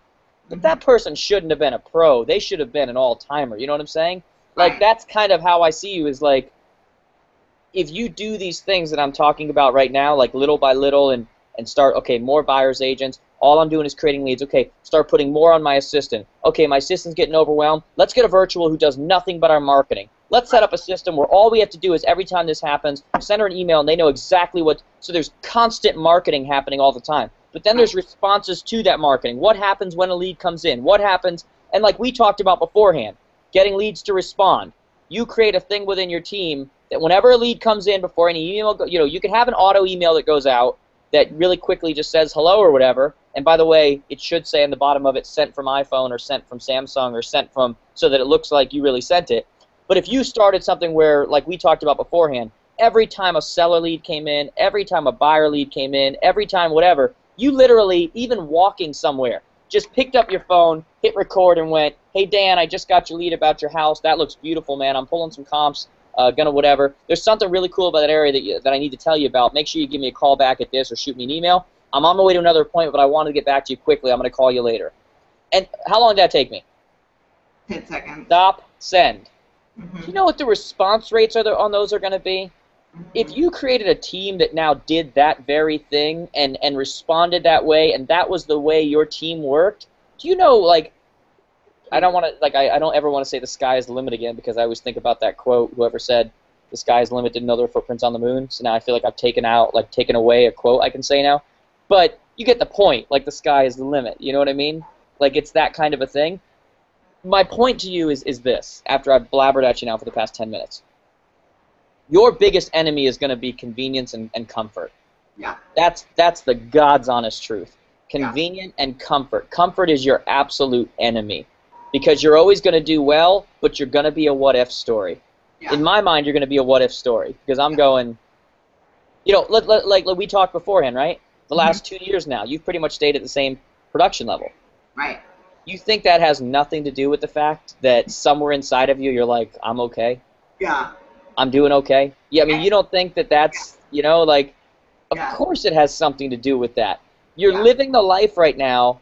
But that person shouldn't have been a pro. They should have been an all-timer. You know what I'm saying? Like, that's kind of how I see you, is like, if you do these things that I'm talking about right now, like little by little, and start, okay, more buyer's agents, all I'm doing is creating leads. Okay, start putting more on my assistant. Okay, my assistant's getting overwhelmed. Let's get a virtual who does nothing but our marketing. Let's set up a system where all we have to do is every time this happens, send her an email and they know exactly what, so there's constant marketing happening all the time. But then there's responses to that marketing. What happens when a lead comes in? What happens, and like we talked about beforehand, getting leads to respond. You create a thing within your team that whenever a lead comes in, before any email, you know, you can have an auto email that goes out that really quickly just says hello or whatever. And by the way, it should say on the bottom of it, sent from iPhone or sent from Samsung or sent from, so that it looks like you really sent it. But if you started something where, like we talked about beforehand, every time a seller lead came in, every time a buyer lead came in, every time whatever, you literally, even walking somewhere, just picked up your phone, hit record, and went, hey, Dan, I just got your lead about your house. That looks beautiful, man. I'm pulling some comps, gonna whatever. There's something really cool about that area that I need to tell you about. Make sure you give me a call back at this or shoot me an email. I'm on my way to another appointment, but I wanted to get back to you quickly. I'm going to call you later. And how long did that take me? 10 seconds. Stop, send. Do you know what the response rates on those are going to be? If you created a team that now did that very thing and responded that way, and that was the way your team worked, do you know, like, I don't want to, like, I don't ever want to say the sky is the limit again, because I always think about that quote, whoever said the sky is the limit didn't know there were footprints on the moon. So now I feel like I've taken away a quote I can say now. But you get the point, like the sky is the limit, you know what I mean? Like, it's that kind of a thing. My point to you is this, after I've blabbered at you now for the past 10 minutes. Your biggest enemy is going to be convenience and comfort. Yeah. That's the God's honest truth. Convenient and comfort. Comfort is your absolute enemy, because you're always going to do well, but you're going to be a what-if story. Yeah. In my mind, you're going to be a what-if story, because I'm going, you know, like we talked beforehand, right? The last 2 years now, you've pretty much stayed at the same production level. Right. You think that has nothing to do with the fact that somewhere inside of you, you're like, I'm okay. Yeah. I'm doing okay. Yeah, I mean, Yeah. you don't think that that's, like, of Yeah. course it has something to do with that. You're Yeah. living the life right now,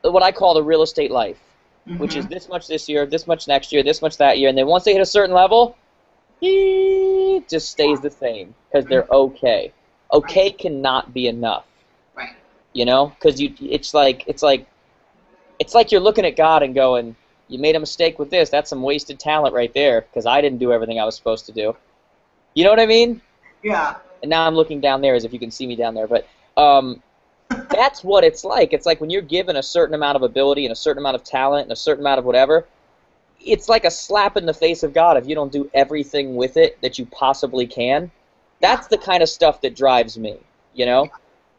what I call the real estate life, which is Mhm. this much this year, this much next year, this much that year, and then once they hit a certain level, it just stays the same because Mhm. they're okay. Right. Okay cannot be enough, Right. because it's like you're looking at God and going, you made a mistake with this. That's some wasted talent right there because I didn't do everything I was supposed to do. You know what I mean? Yeah. And now I'm looking down there as if you can see me down there. But that's what it's like. It's like when you're given a certain amount of ability and a certain amount of talent and a certain amount of whatever, it's like a slap in the face of God if you don't do everything with it that you possibly can. Yeah. That's the kind of stuff that drives me, you know?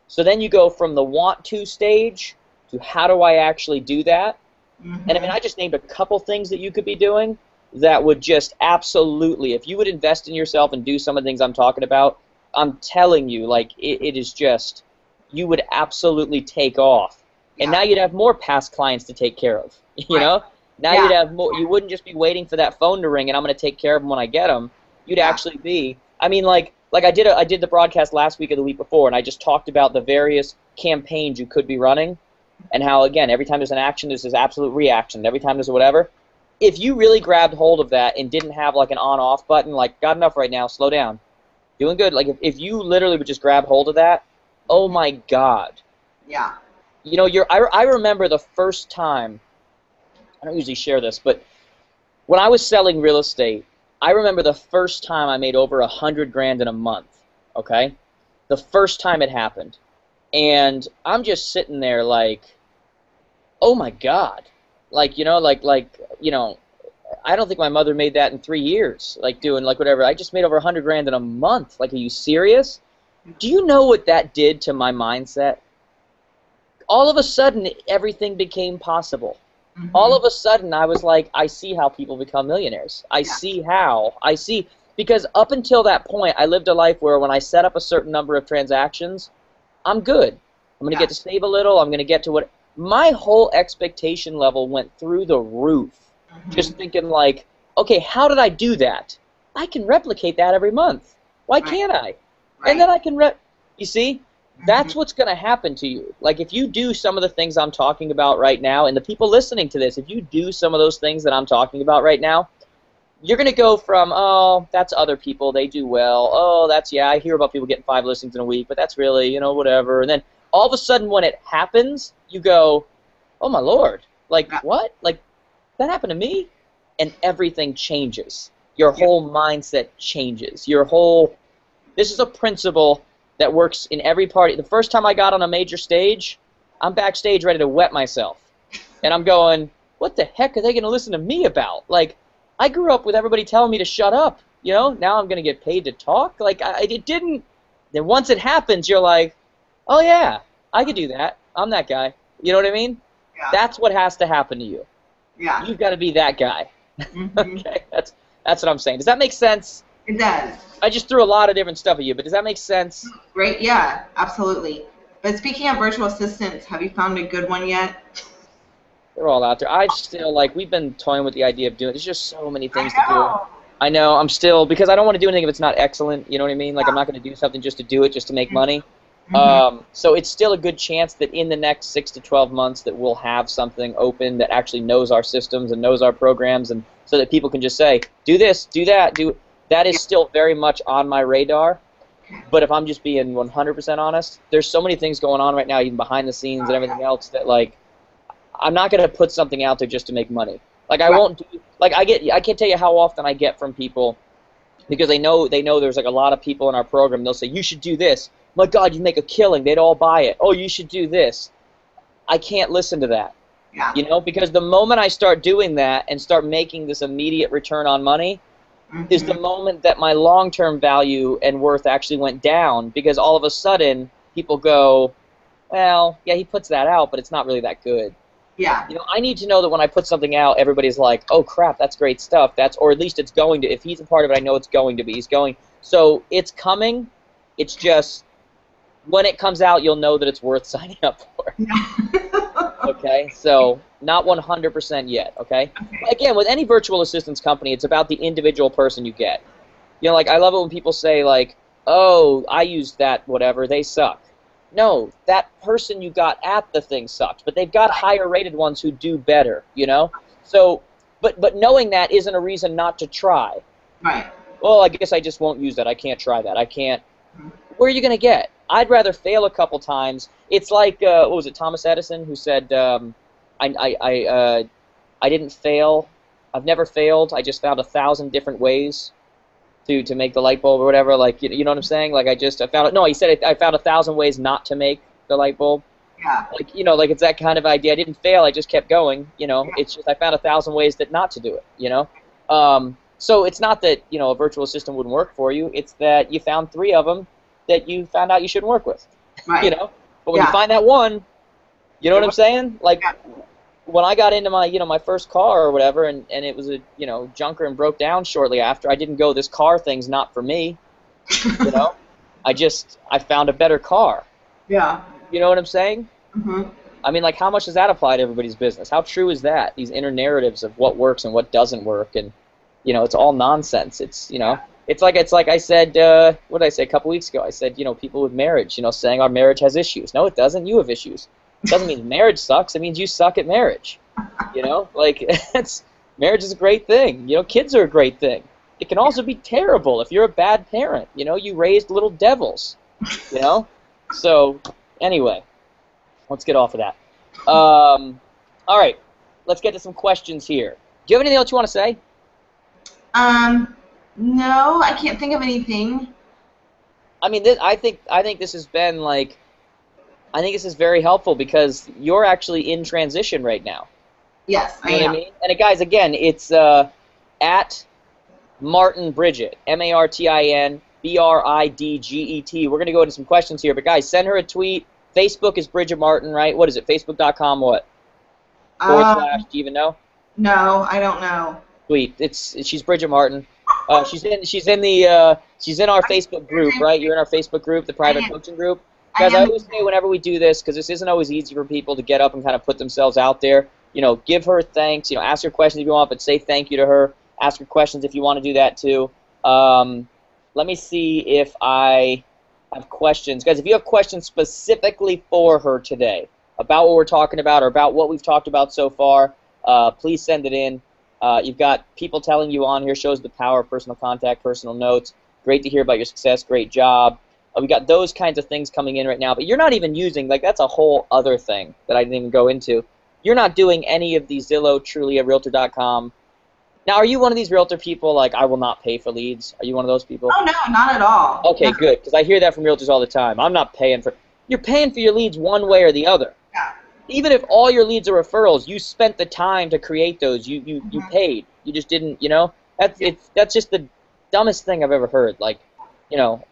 So then you go from the want to stage to how do I actually do that? And I mean, Mhm. I just named a couple things that you could be doing that would just absolutely, if you would invest in yourself and do some of the things I'm talking about, I'm telling you, like, it is just, you would absolutely take off. And Yeah. now you'd have more past clients to take care of, you Right. know? Now Yeah. you'd have more, you wouldn't just be waiting for that phone to ring and I'm going to take care of them when I get them. You'd Yeah. actually be, I mean, like I did the broadcast last week or the week before, and I just talked about the various campaigns you could be running and how, again, every time there's an action, there's this absolute reaction. Every time there's a whatever. If you really grabbed hold of that and didn't have like an on-off button, like, got enough right now, slow down, doing good. Like, if you literally would just grab hold of that, oh my God. Yeah. I remember the first time, I don't usually share this, but when I was selling real estate, I remember the first time I made over 100 grand in a month, okay? The first time it happened. And I'm just sitting there like, oh my God. I don't think my mother made that in 3 years, like doing like whatever. I just made over 100 grand in a month. Like, are you serious? Do you know what that did to my mindset? All of a sudden, everything became possible. All Mhm. of a sudden, I was like, I see how people become millionaires. Yeah. I see, because up until that point, I lived a life where when I set up a certain number of transactions, I'm good. I'm going to Yeah. get to save a little. I'm going to get to what my whole expectation level went through the roof. Just Mhm. thinking like, okay, how did I do that? I can replicate that every month. Why Right. can't I? And then Right. I can you see, Mhm. that's what's going to happen to you. Like, if you do some of the things I'm talking about right now, and the people listening to this, if you do some of those things that I'm talking about right now, you're going to go from, oh, that's other people, they do well. Oh, yeah, I hear about people getting 5 listings in a week, but that's really, whatever. And then all of a sudden when it happens, you go, oh my Lord, like, Yeah. what? Like, that happened to me? And everything changes. Your Yeah. whole mindset changes. This is a principle that works in every party. The first time I got on a major stage, I'm backstage ready to wet myself. And I'm going, what the heck are they going to listen to me about? Like, I grew up with everybody telling me to shut up. Now I'm going to get paid to talk. Like, it didn't. Then once it happens, you're like, oh yeah, I could do that. I'm that guy. You know what I mean? Yeah. That's what has to happen to you. Yeah. You've got to be that guy. Mhm. Okay, that's what I'm saying. Does that make sense? It does. I just threw a lot of different stuff at you, but does that make sense? Great. Yeah. Absolutely. But speaking of virtual assistants, have you found a good one yet? They're all out there. We've been toying with the idea of doing, there's just so many I things to do. know. I know, I'm still, because I don't want to do anything if it's not excellent, you know what I mean? Like, I'm not going to do something just to do it, just to make money. Mhm. So it's still a good chance that in the next 6 to 12 months that we'll have something open that actually knows our systems and knows our programs, and so that people can just say, do this, do that, do that. Yeah. Is still very much on my radar. But if I'm just being 100% honest, there's so many things going on right now, even behind the scenes and everything else, that, like, I'm not going to put something out there just to make money. Like, I Right. won't do, like, I can't tell you how often I get from people, because they know there's like a lot of people in our program. They'll say, you should do this. My God, you make a killing. They'd all buy it. Oh, you should do this. I can't listen to that, Yeah. because the moment I start doing that and start making this immediate return on money is the Mhm. moment that my long-term value and worth actually went down, because all of a sudden people go, well, yeah, he puts that out, but it's not really that good. Yeah. I need to know that when I put something out, everybody's like, oh crap, that's great stuff. Or at least it's going to, if he's a part of it, I know it's going to be. He's going. So it's coming. It's just, when it comes out, you'll know that it's worth signing up for. Okay, so not 100% yet. Okay, Okay. again, with any virtual assistance company, it's about the individual person you get. You know, like I love it when people say like, "Oh, I used that whatever, they suck." No, that person you got at the thing sucked, but they've got higher rated ones who do better. You know, so but knowing that isn't a reason not to try. Right. Well, I guess I just won't use that. I can't try that. I can't. Where are you going to get? I'd rather fail a couple times. It's like what was it, Thomas Edison, who said, I didn't fail. I've never failed. I just found 1,000 different ways to make the light bulb or whatever. Like you know what I'm saying? Like I found it. No, he said I found 1,000 ways not to make the light bulb. Yeah. Like like it's that kind of idea. I didn't fail. I just kept going. It's just I found 1,000 ways that not to do it. So it's not that a virtual assistant wouldn't work for you. It's that you found 3 of them that you found out you shouldn't work with. Right. But when you find that one, you know what I'm saying? Like when I got into my my first car or whatever, and it was a junker and broke down shortly after. I didn't go, this car thing's not for me. I found a better car. Yeah. You know what I'm saying? Mm-hmm. I mean, like, how much does that apply to everybody's business? How true is that? These inner narratives of what works and what doesn't work, and it's all nonsense. It's it's like I said. What did I say a couple weeks ago? I said people with marriage, saying our marriage has issues. No, it doesn't. You have issues. It doesn't mean marriage sucks. It means you suck at marriage. Like marriage is a great thing. Kids are a great thing. It can also be terrible if you're a bad parent. You raised little devils. So anyway, let's get off of that. All right, let's get to some questions here. Do you have anything else you want to say? No, I can't think of anything. I mean, I think this has been like, I think this is very helpful because you're actually in transition right now. Yes, You know what I mean? And guys, again, it's at Martin Bridget, MartinBridget. We're gonna go into some questions here, but guys, send her a tweet. Facebook is Bridget Martin, right? What is it? Facebook.com what? / do you even know? No, I don't know. Tweet. She's Bridget Martin. She's in our Facebook group, right? You're in our Facebook group, the private coaching group. Guys, I always say whenever we do this, because this isn't always easy for people to get up and kind of put themselves out there. Give her thanks. Ask her questions if you want, but say thank you to her. Ask her questions if you want to do that too. Let me see if I have questions. Guys, if you have questions specifically for her today about what we're talking about or about what we've talked about so far, please send it in. You've got people telling you on here, shows the power of personal contact, personal notes. Great to hear about your success. Great job. We got those kinds of things coming in right now, but you're not even using, like, that's a whole other thing that I didn't even go into. You're not doing any of these Zillow, Trulia, Realtor.com. Now, are you one of these realtor people, like, I will not pay for leads? Are you one of those people? Oh, no, not at all. Okay, good, because I hear that from realtors all the time. I'm not paying for... You're paying for your leads one way or the other. Yeah. Even if all your leads are referrals, you spent the time to create those. You paid. You just didn't, That's just the dumbest thing I've ever heard. Like,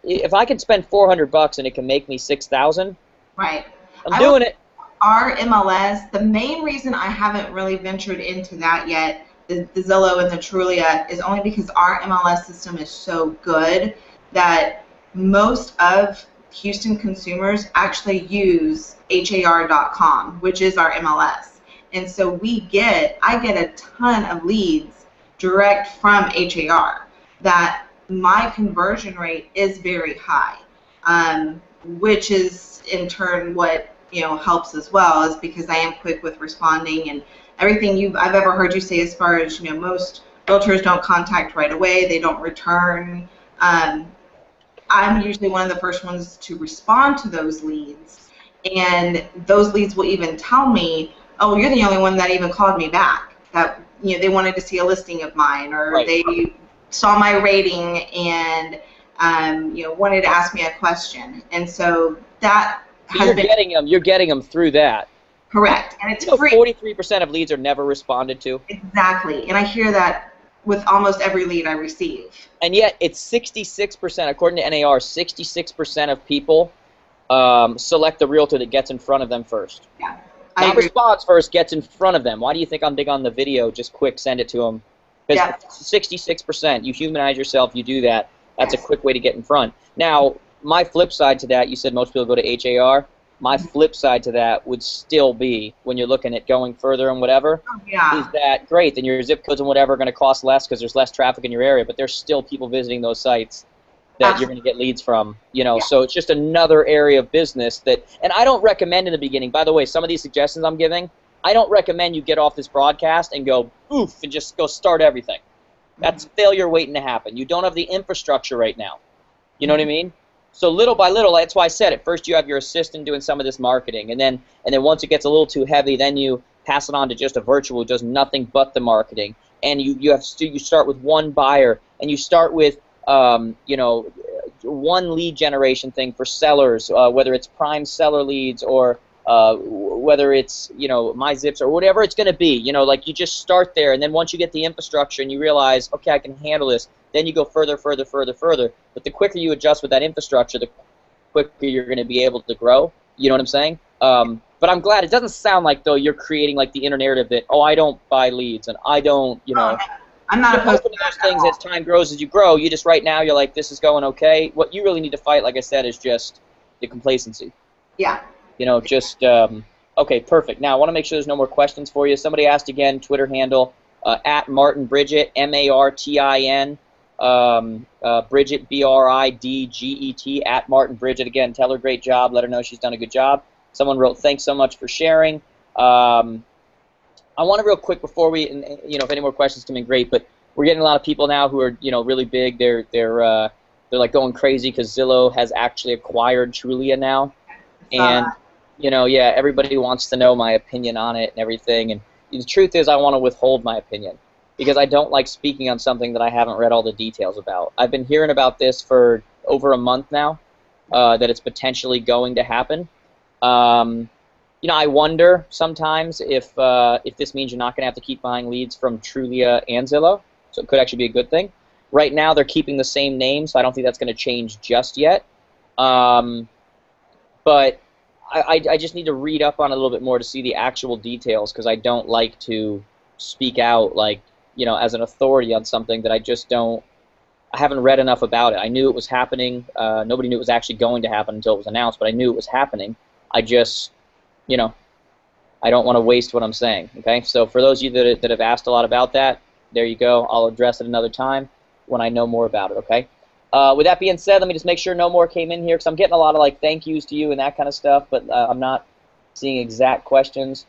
if I can spend $400 and it can make me $6,000, right. I'm doing it. Our MLS, the main reason I haven't really ventured into that yet, the Zillow and the Trulia, is only because our MLS system is so good that most of Houston consumers actually use HAR.com, which is our MLS. And so I get a ton of leads direct from HAR that my conversion rate is very high, which is in turn what helps as well, is because I am quick with responding, and everything I've ever heard you say as far as most realtors don't contact right away, they don't return. I'm usually one of the first ones to respond to those leads, and those leads will even tell me, oh, you're the only one that even called me back, that they wanted to see a listing of mine, or right. They saw my rating and wanted to ask me a question. And so that you're getting them through that. Correct. And it's free. 43% of leads are never responded to. Exactly. And I hear that with almost every lead I receive. And yet it's 66%, according to NAR, 66% of people select the realtor that gets in front of them first. Yeah. Not responds first, gets in front of them. Why do you think I'm big on the video? Just quick, send it to them. Because 66%, you humanize yourself, you do that. That's a quick way to get in front. Now, my flip side to that, you said most people go to HAR. My flip side to that would still be, when you're looking at going further and whatever, Oh, yeah. is that great? Then your zip codes and whatever are going to cost less because there's less traffic in your area, but there's still people visiting those sites that you're going to get leads from, you know. Yeah. So it's just another area of business that, and I don't recommend in the beginning, by the way, some of these suggestions I'm giving, I don't recommend you get off this broadcast and go, oof, and just go start everything. That's failure waiting to happen. You don't have the infrastructure right now. You know what I mean? So little by little, that's why I said at first you have your assistant doing some of this marketing, and then once it gets a little too heavy, then you pass it on to just a virtual who does nothing but the marketing. And you start with one buyer, and you start with you know, one lead generation thing for sellers, whether it's prime seller leads or whether it's, you know, my zips or whatever it's going to be. You know, like you just start there, and then once you get the infrastructure and you realize, okay, I can handle this, then you go further, further, further, further. But the quicker you adjust with that infrastructure, the quicker you're going to be able to grow. You know what I'm saying? But I'm glad it doesn't sound like, though, you're creating like the inner narrative that, oh, I don't buy leads and I don't, you know. I'm not opposed to those things as time grows, as you grow. You just right now you're like, this is going okay. What you really need to fight, like I said, is just the complacency. Yeah. You know, just okay, perfect. Now I want to make sure there's no more questions for you. Somebody asked again, Twitter handle at Martin Bridget, MARTIN, Bridget BRIDGET at Martin Bridget. Again, tell her great job. Let her know she's done a good job. Someone wrote, thanks so much for sharing. I want to real quick before we, you know, if any more questions come in, great. But we're getting a lot of people now who are, you know, really big. They're like going crazy because Zillow has actually acquired Trulia now, and you know, yeah, everybody wants to know my opinion on it and everything. And the truth is, I want to withhold my opinion because I don't like speaking on something that I haven't read all the details about. I've been hearing about this for over a month now, that it's potentially going to happen. You know, I wonder sometimes if this means you're not going to have to keep buying leads from Trulia and Zillow, so it could actually be a good thing. Right now, they're keeping the same name, so I don't think that's going to change just yet. But I just need to read up on it a little bit more to see the actual details because I don't like to speak out, like, you know, as an authority on something that I just don't. I haven't read enough about it. I knew it was happening. Nobody knew it was actually going to happen until it was announced, but I knew it was happening. I just, you know, I don't want to waste what I'm saying, okay? So for those of you that have asked a lot about that, there you go. I'll address it another time when I know more about it, okay? With that being said, let me just make sure no more came in here because I'm getting a lot of, like, thank yous to you and that kind of stuff, but I'm not seeing exact questions.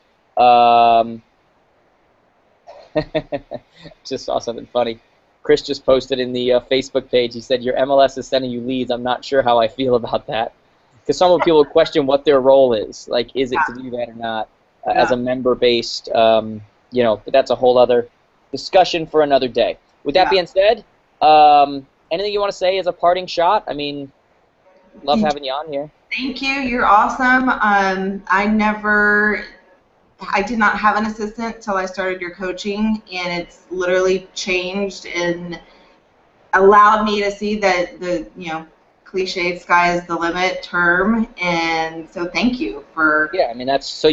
Just saw something funny. Chris just posted in the Facebook page, he said, your MLS is sending you leads. I'm not sure how I feel about that. Because some people question what their role is. Like, is it to do that or not as a member-based, you know, but that's a whole other discussion for another day. With that being said, anything you want to say as a parting shot? I mean, love having you on here. Thank you. You're awesome. I did not have an assistant until I started your coaching, and it's literally changed and allowed me to see that the, you know, cliche sky is the limit term, and so thank you for. Yeah, I mean that's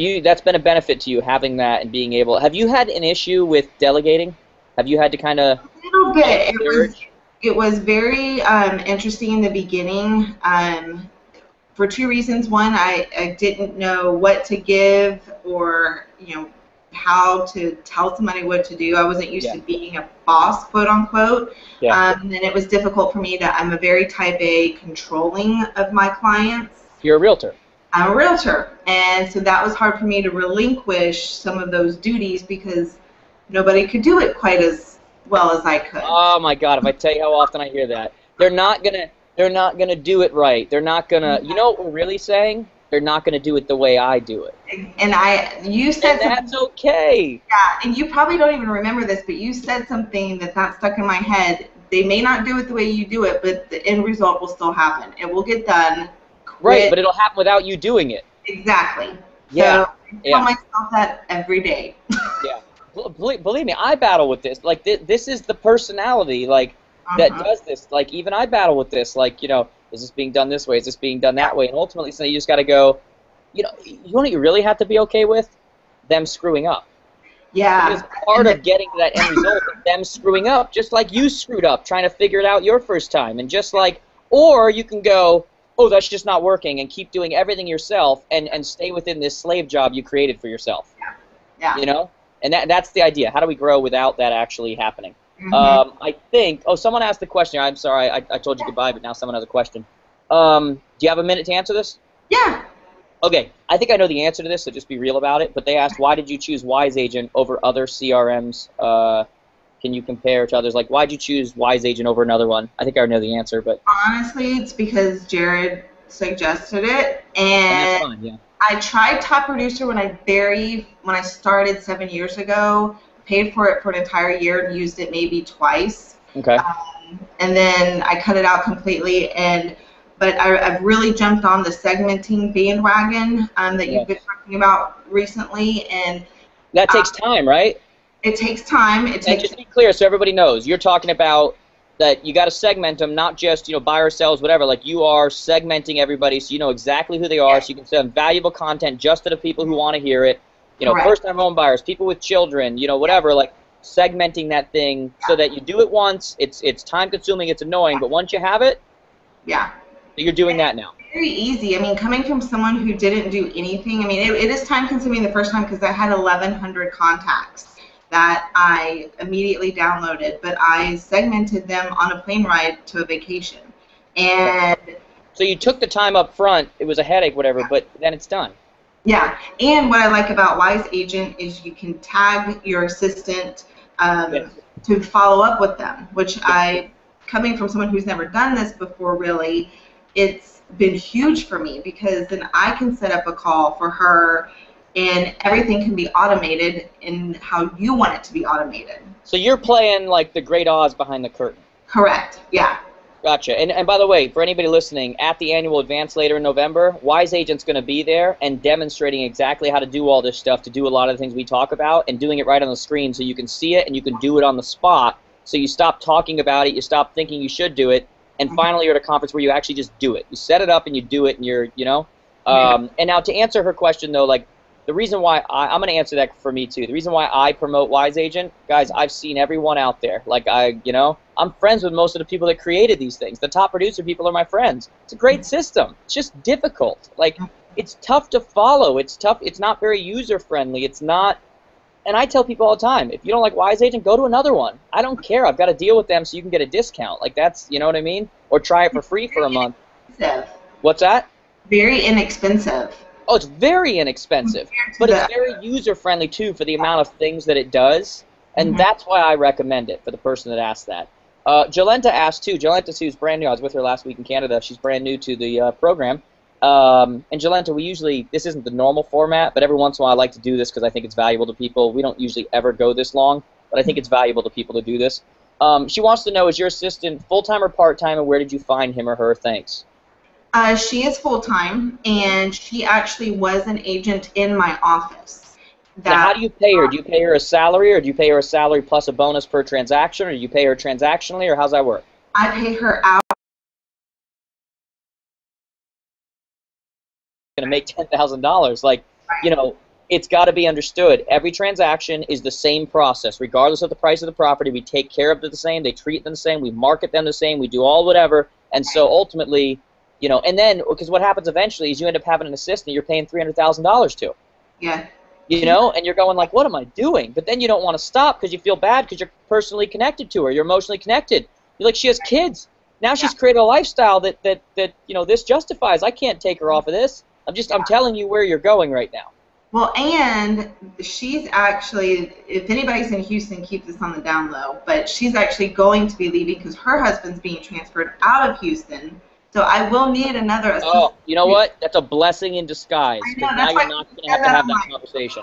been a benefit to you having that and being able. Have you had an issue with delegating? Have you had to kind of? A little bit. It was very interesting in the beginning. For two reasons. One, I didn't know what to give or, you know, how to tell somebody what to do. I wasn't used to being a boss, quote unquote. And then it was difficult for me I'm a very type A, controlling of my clients. You're a realtor. I'm a realtor. And so that was hard for me to relinquish some of those duties because nobody could do it quite as well as I could. Oh my God, if I tell you how often I hear that. They're not gonna do it right. They're not gonna. You know what we're really saying? They're not gonna do it the way I do it. And you said and that's okay. Yeah, and you probably don't even remember this, but you said something that's not stuck in my head. They may not do it the way you do it, but the end result will still happen. It will get done. Right, but it'll happen without you doing it. Exactly. Yeah. So I tell myself that every day. Yeah. Believe me, I battle with this. Like this is the personality, like. That does this. Like, even I battle with this. Like, you know, is this being done this way? Is this being done that way? And ultimately, so you just got to go, you know what you really have to be okay with? Them screwing up. Yeah. Because part of getting to that end result is them screwing up, just like you screwed up trying to figure it out your first time. And just like, or you can go, oh, that's just not working, and keep doing everything yourself and stay within this slave job you created for yourself. Yeah. You know? And that's the idea. How do we grow without that actually happening? I think, oh, someone asked the question. I'm sorry, I told you goodbye, but now someone has a question. Do you have a minute to answer this? Yeah. Okay, I think I know the answer to this, so just be real about it. But they asked, why did you choose Wise Agent over other CRMs? Can you compare to others? Like, why did you choose Wise Agent over another one? I think I know the answer, but Honestly, it's because Jared suggested it, and that's and fine, yeah. I tried Top Producer when I started 7 years ago. Paid for it for an entire year and used it maybe twice. Okay. And then I cut it out completely. But I've really jumped on the segmenting bandwagon that you've been talking about recently, and that takes time, right? It takes time. And just to be clear, so everybody knows, you're talking about that you got to segment them, not just buy or sells, whatever. Like you are segmenting everybody, so you know exactly who they are, so you can send valuable content just to the people who want to hear it. First-time home buyers, people with children, whatever. Like segmenting that thing so that you do it once. It's time-consuming, it's annoying, but once you have it, you're doing that now. Very easy. I mean, coming from someone who didn't do anything, I mean, it is time-consuming the first time because I had 1,100 contacts that I immediately downloaded, but I segmented them on a plane ride to a vacation. And so you took the time up front. It was a headache, whatever, but then it's done. Yeah, and what I like about Wise Agent is you can tag your assistant to follow up with them, which coming from someone who's never done this before, really, it's been huge for me because then I can set up a call for her and everything can be automated in how you want it to be automated. So you're playing like the Great Oz behind the curtain. Correct, yeah. Gotcha. And by the way, for anybody listening, at the annual advance later in November, Wise Agent's going to be there and demonstrating exactly how to do all this stuff, to do a lot of the things we talk about, and doing it right on the screen so you can see it and you can do it on the spot. So you stop talking about it, you stop thinking you should do it, and finally you're at a conference where you actually just do it. You set it up and you do it, and you're, And now to answer her question, though, like, the reason why I'm going to answer that for me too. The reason why I promote Wise Agent, guys, I've seen everyone out there. Like I'm friends with most of the people that created these things. The top producer people are my friends. It's a great system. It's just difficult. Like it's tough to follow. It's tough. It's not very user friendly. It's not. And I tell people all the time, if you don't like Wise Agent, go to another one. I don't care. I've got to deal with them so you can get a discount. Like that's, you know what I mean? Or try it for free for a month. What's that? Very inexpensive. Oh, it's very inexpensive, but it's very user-friendly, too, for the amount of things that it does, and that's why I recommend it for the person that asked that. Jolenta asked, too. Jolenta, who's brand new. I was with her last week in Canada. She's brand new to the program. And Jolenta, this isn't the normal format, but every once in a while I like to do this because I think it's valuable to people. We don't usually ever go this long, but I think it's valuable to people to do this. She wants to know, is your assistant full-time or part-time, and where did you find him or her? Thanks. She is full-time, and she actually was an agent in my office. Now, how do you pay her? Do you pay her a salary, or do you pay her a salary plus a bonus per transaction, or do you pay her transactionally, or how's that work? I pay her out. Going to make $10,000. Like, it's got to be understood. Every transaction is the same process, regardless of the price of the property. We take care of them the same. They treat them the same. We market them the same. We do all whatever. And so ultimately, and then, because what happens eventually is you end up having an assistant you're paying $300,000 to. Yeah. And you're going like, what am I doing? But then you don't want to stop because you feel bad because you're personally connected to her. You're emotionally connected. You're like, she has kids. Now she's created a lifestyle that this justifies. I can't take her off of this. I'm telling you where you're going right now. Well, and she's actually, if anybody's in Houston, keep this on the down low, but she's actually going to be leaving because her husband's being transferred out of Houston. So I will need another assistant. Oh, you know what? That's a blessing in disguise. Because now you're not going to have that conversation.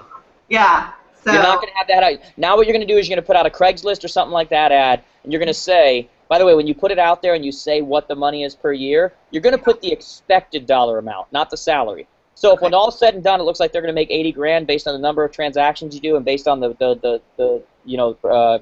Yeah. So you're not going to have that out. Now what you're going to do is you're going to put out a Craigslist or something like that ad, and you're going to say, by the way, when you put it out there and you say what the money is per year, you're going to put the expected dollar amount, not the salary. So if when all's said and done, it looks like they're going to make 80 grand based on the number of transactions you do and based on the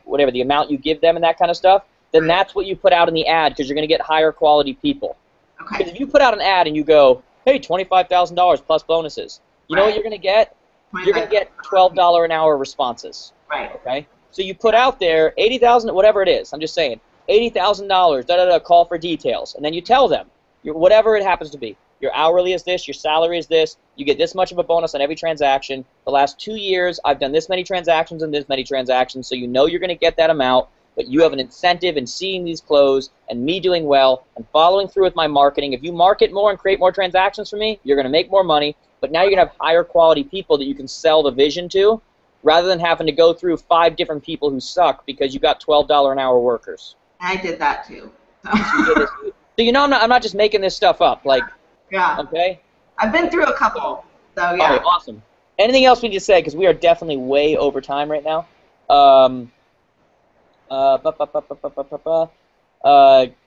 whatever the amount you give them and that kind of stuff, then that's what you put out in the ad because you're going to get higher quality people. Because if you put out an ad and you go, hey, $25,000 plus bonuses, you know what you're going to get? You're going to get $12 an hour responses. Right. Okay? So you put out there $80,000, whatever it is, I'm just saying, $80,000, call for details. And then you tell them, whatever it happens to be. Your hourly is this, your salary is this, you get this much of a bonus on every transaction. The last 2 years, I've done this many transactions and this many transactions, so you know you're going to get that amount, but you have an incentive in seeing these close and me doing well and following through with my marketing. If you market more and create more transactions for me, you're going to make more money, but now you're going to have higher quality people that you can sell the vision to rather than having to go through 5 different people who suck because you got $12 an hour workers. I did that too. So you know I'm not just making this stuff up. Like, yeah. Okay? I've been through a couple, so yeah. All right, awesome. Anything else we need to say? Because we are definitely way over time right now.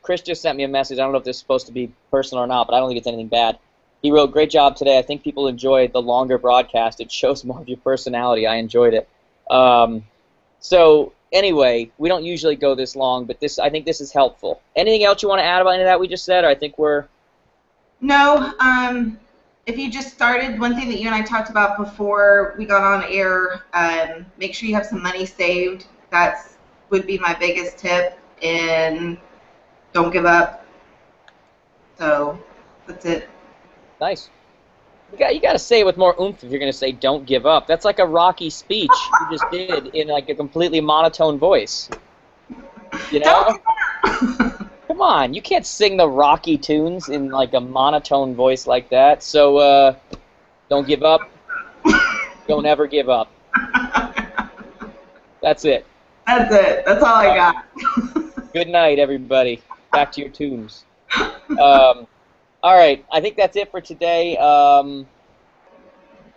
Chris just sent me a message. I don't know if this is supposed to be personal or not, but I don't think it's anything bad. He wrote, "Great job today. I think people enjoyed the longer broadcast. It shows more of your personality. I enjoyed it." So anyway, we don't usually go this long, but I think this is helpful. Anything else you want to add about any of that we just said? Or I think we're... No. If you just started, one thing that you and I talked about before we got on air, make sure you have some money saved. That would be my biggest tip, and don't give up. So that's it. Nice. You got to say it with more oomph if you're going to say don't give up. That's like a Rocky speech you just did in like a completely monotone voice. You know? Come on, you can't sing the Rocky tunes in like a monotone voice like that. So don't give up. Don't ever give up. That's it. That's it. That's all I got. Good night, everybody. Back to your tunes. All right, I think that's it for today. I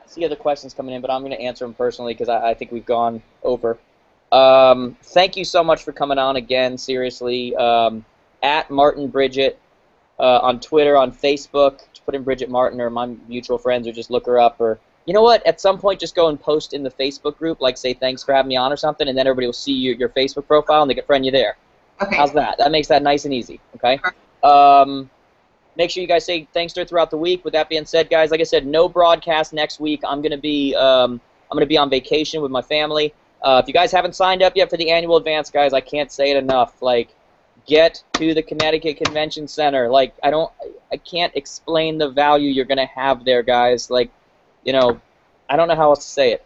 see other questions coming in, but I'm going to answer them personally because I think we've gone over. Thank you so much for coming on again, seriously. At Martin Bridget on Twitter, on Facebook. Just put in Bridget Martin or my mutual friends, or just look her up. Or you know what? At some point, just go and post in the Facebook group, like say thanks for having me on or something, and then everybody will see your Facebook profile and they can friend you there. Okay. How's that? That makes that nice and easy. Okay. Make sure you guys say thanks to her throughout the week. With that being said, guys, like I said, no broadcast next week. I'm gonna be on vacation with my family. If you guys haven't signed up yet for the annual advance, guys, I can't say it enough. Like, get to the Connecticut Convention Center. Like, I can't explain the value you're gonna have there, guys. Like, you know, I don't know how else to say it.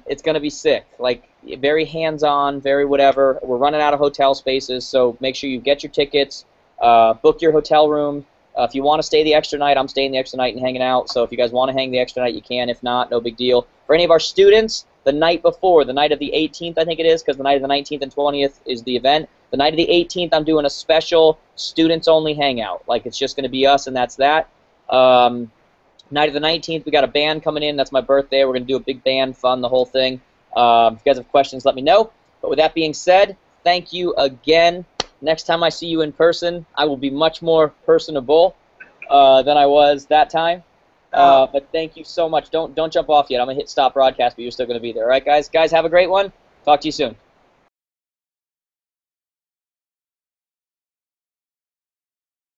It's gonna be sick. Like, very hands-on, very whatever. We're running out of hotel spaces, so make sure you get your tickets. Book your hotel room. If you want to stay the extra night, I'm staying the extra night and hanging out. So if you guys want to hang the extra night, you can. If not, no big deal. For any of our students, the night before, the night of the 18th, I think it is, because the night of the 19th and 20th is the event. The night of the 18th, I'm doing a special students-only hangout. Like, it's just going to be us, and that's that. Night of the 19th, we got a band coming in. That's my birthday. We're going to do a big band, fun, the whole thing. If you guys have questions, let me know. But with that being said, thank you again. Next time I see you in person, I will be much more personable than I was that time. But thank you so much. Don't jump off yet. I'm going to hit stop broadcast, but you're still going to be there. All right, guys? Guys, have a great one. Talk to you soon.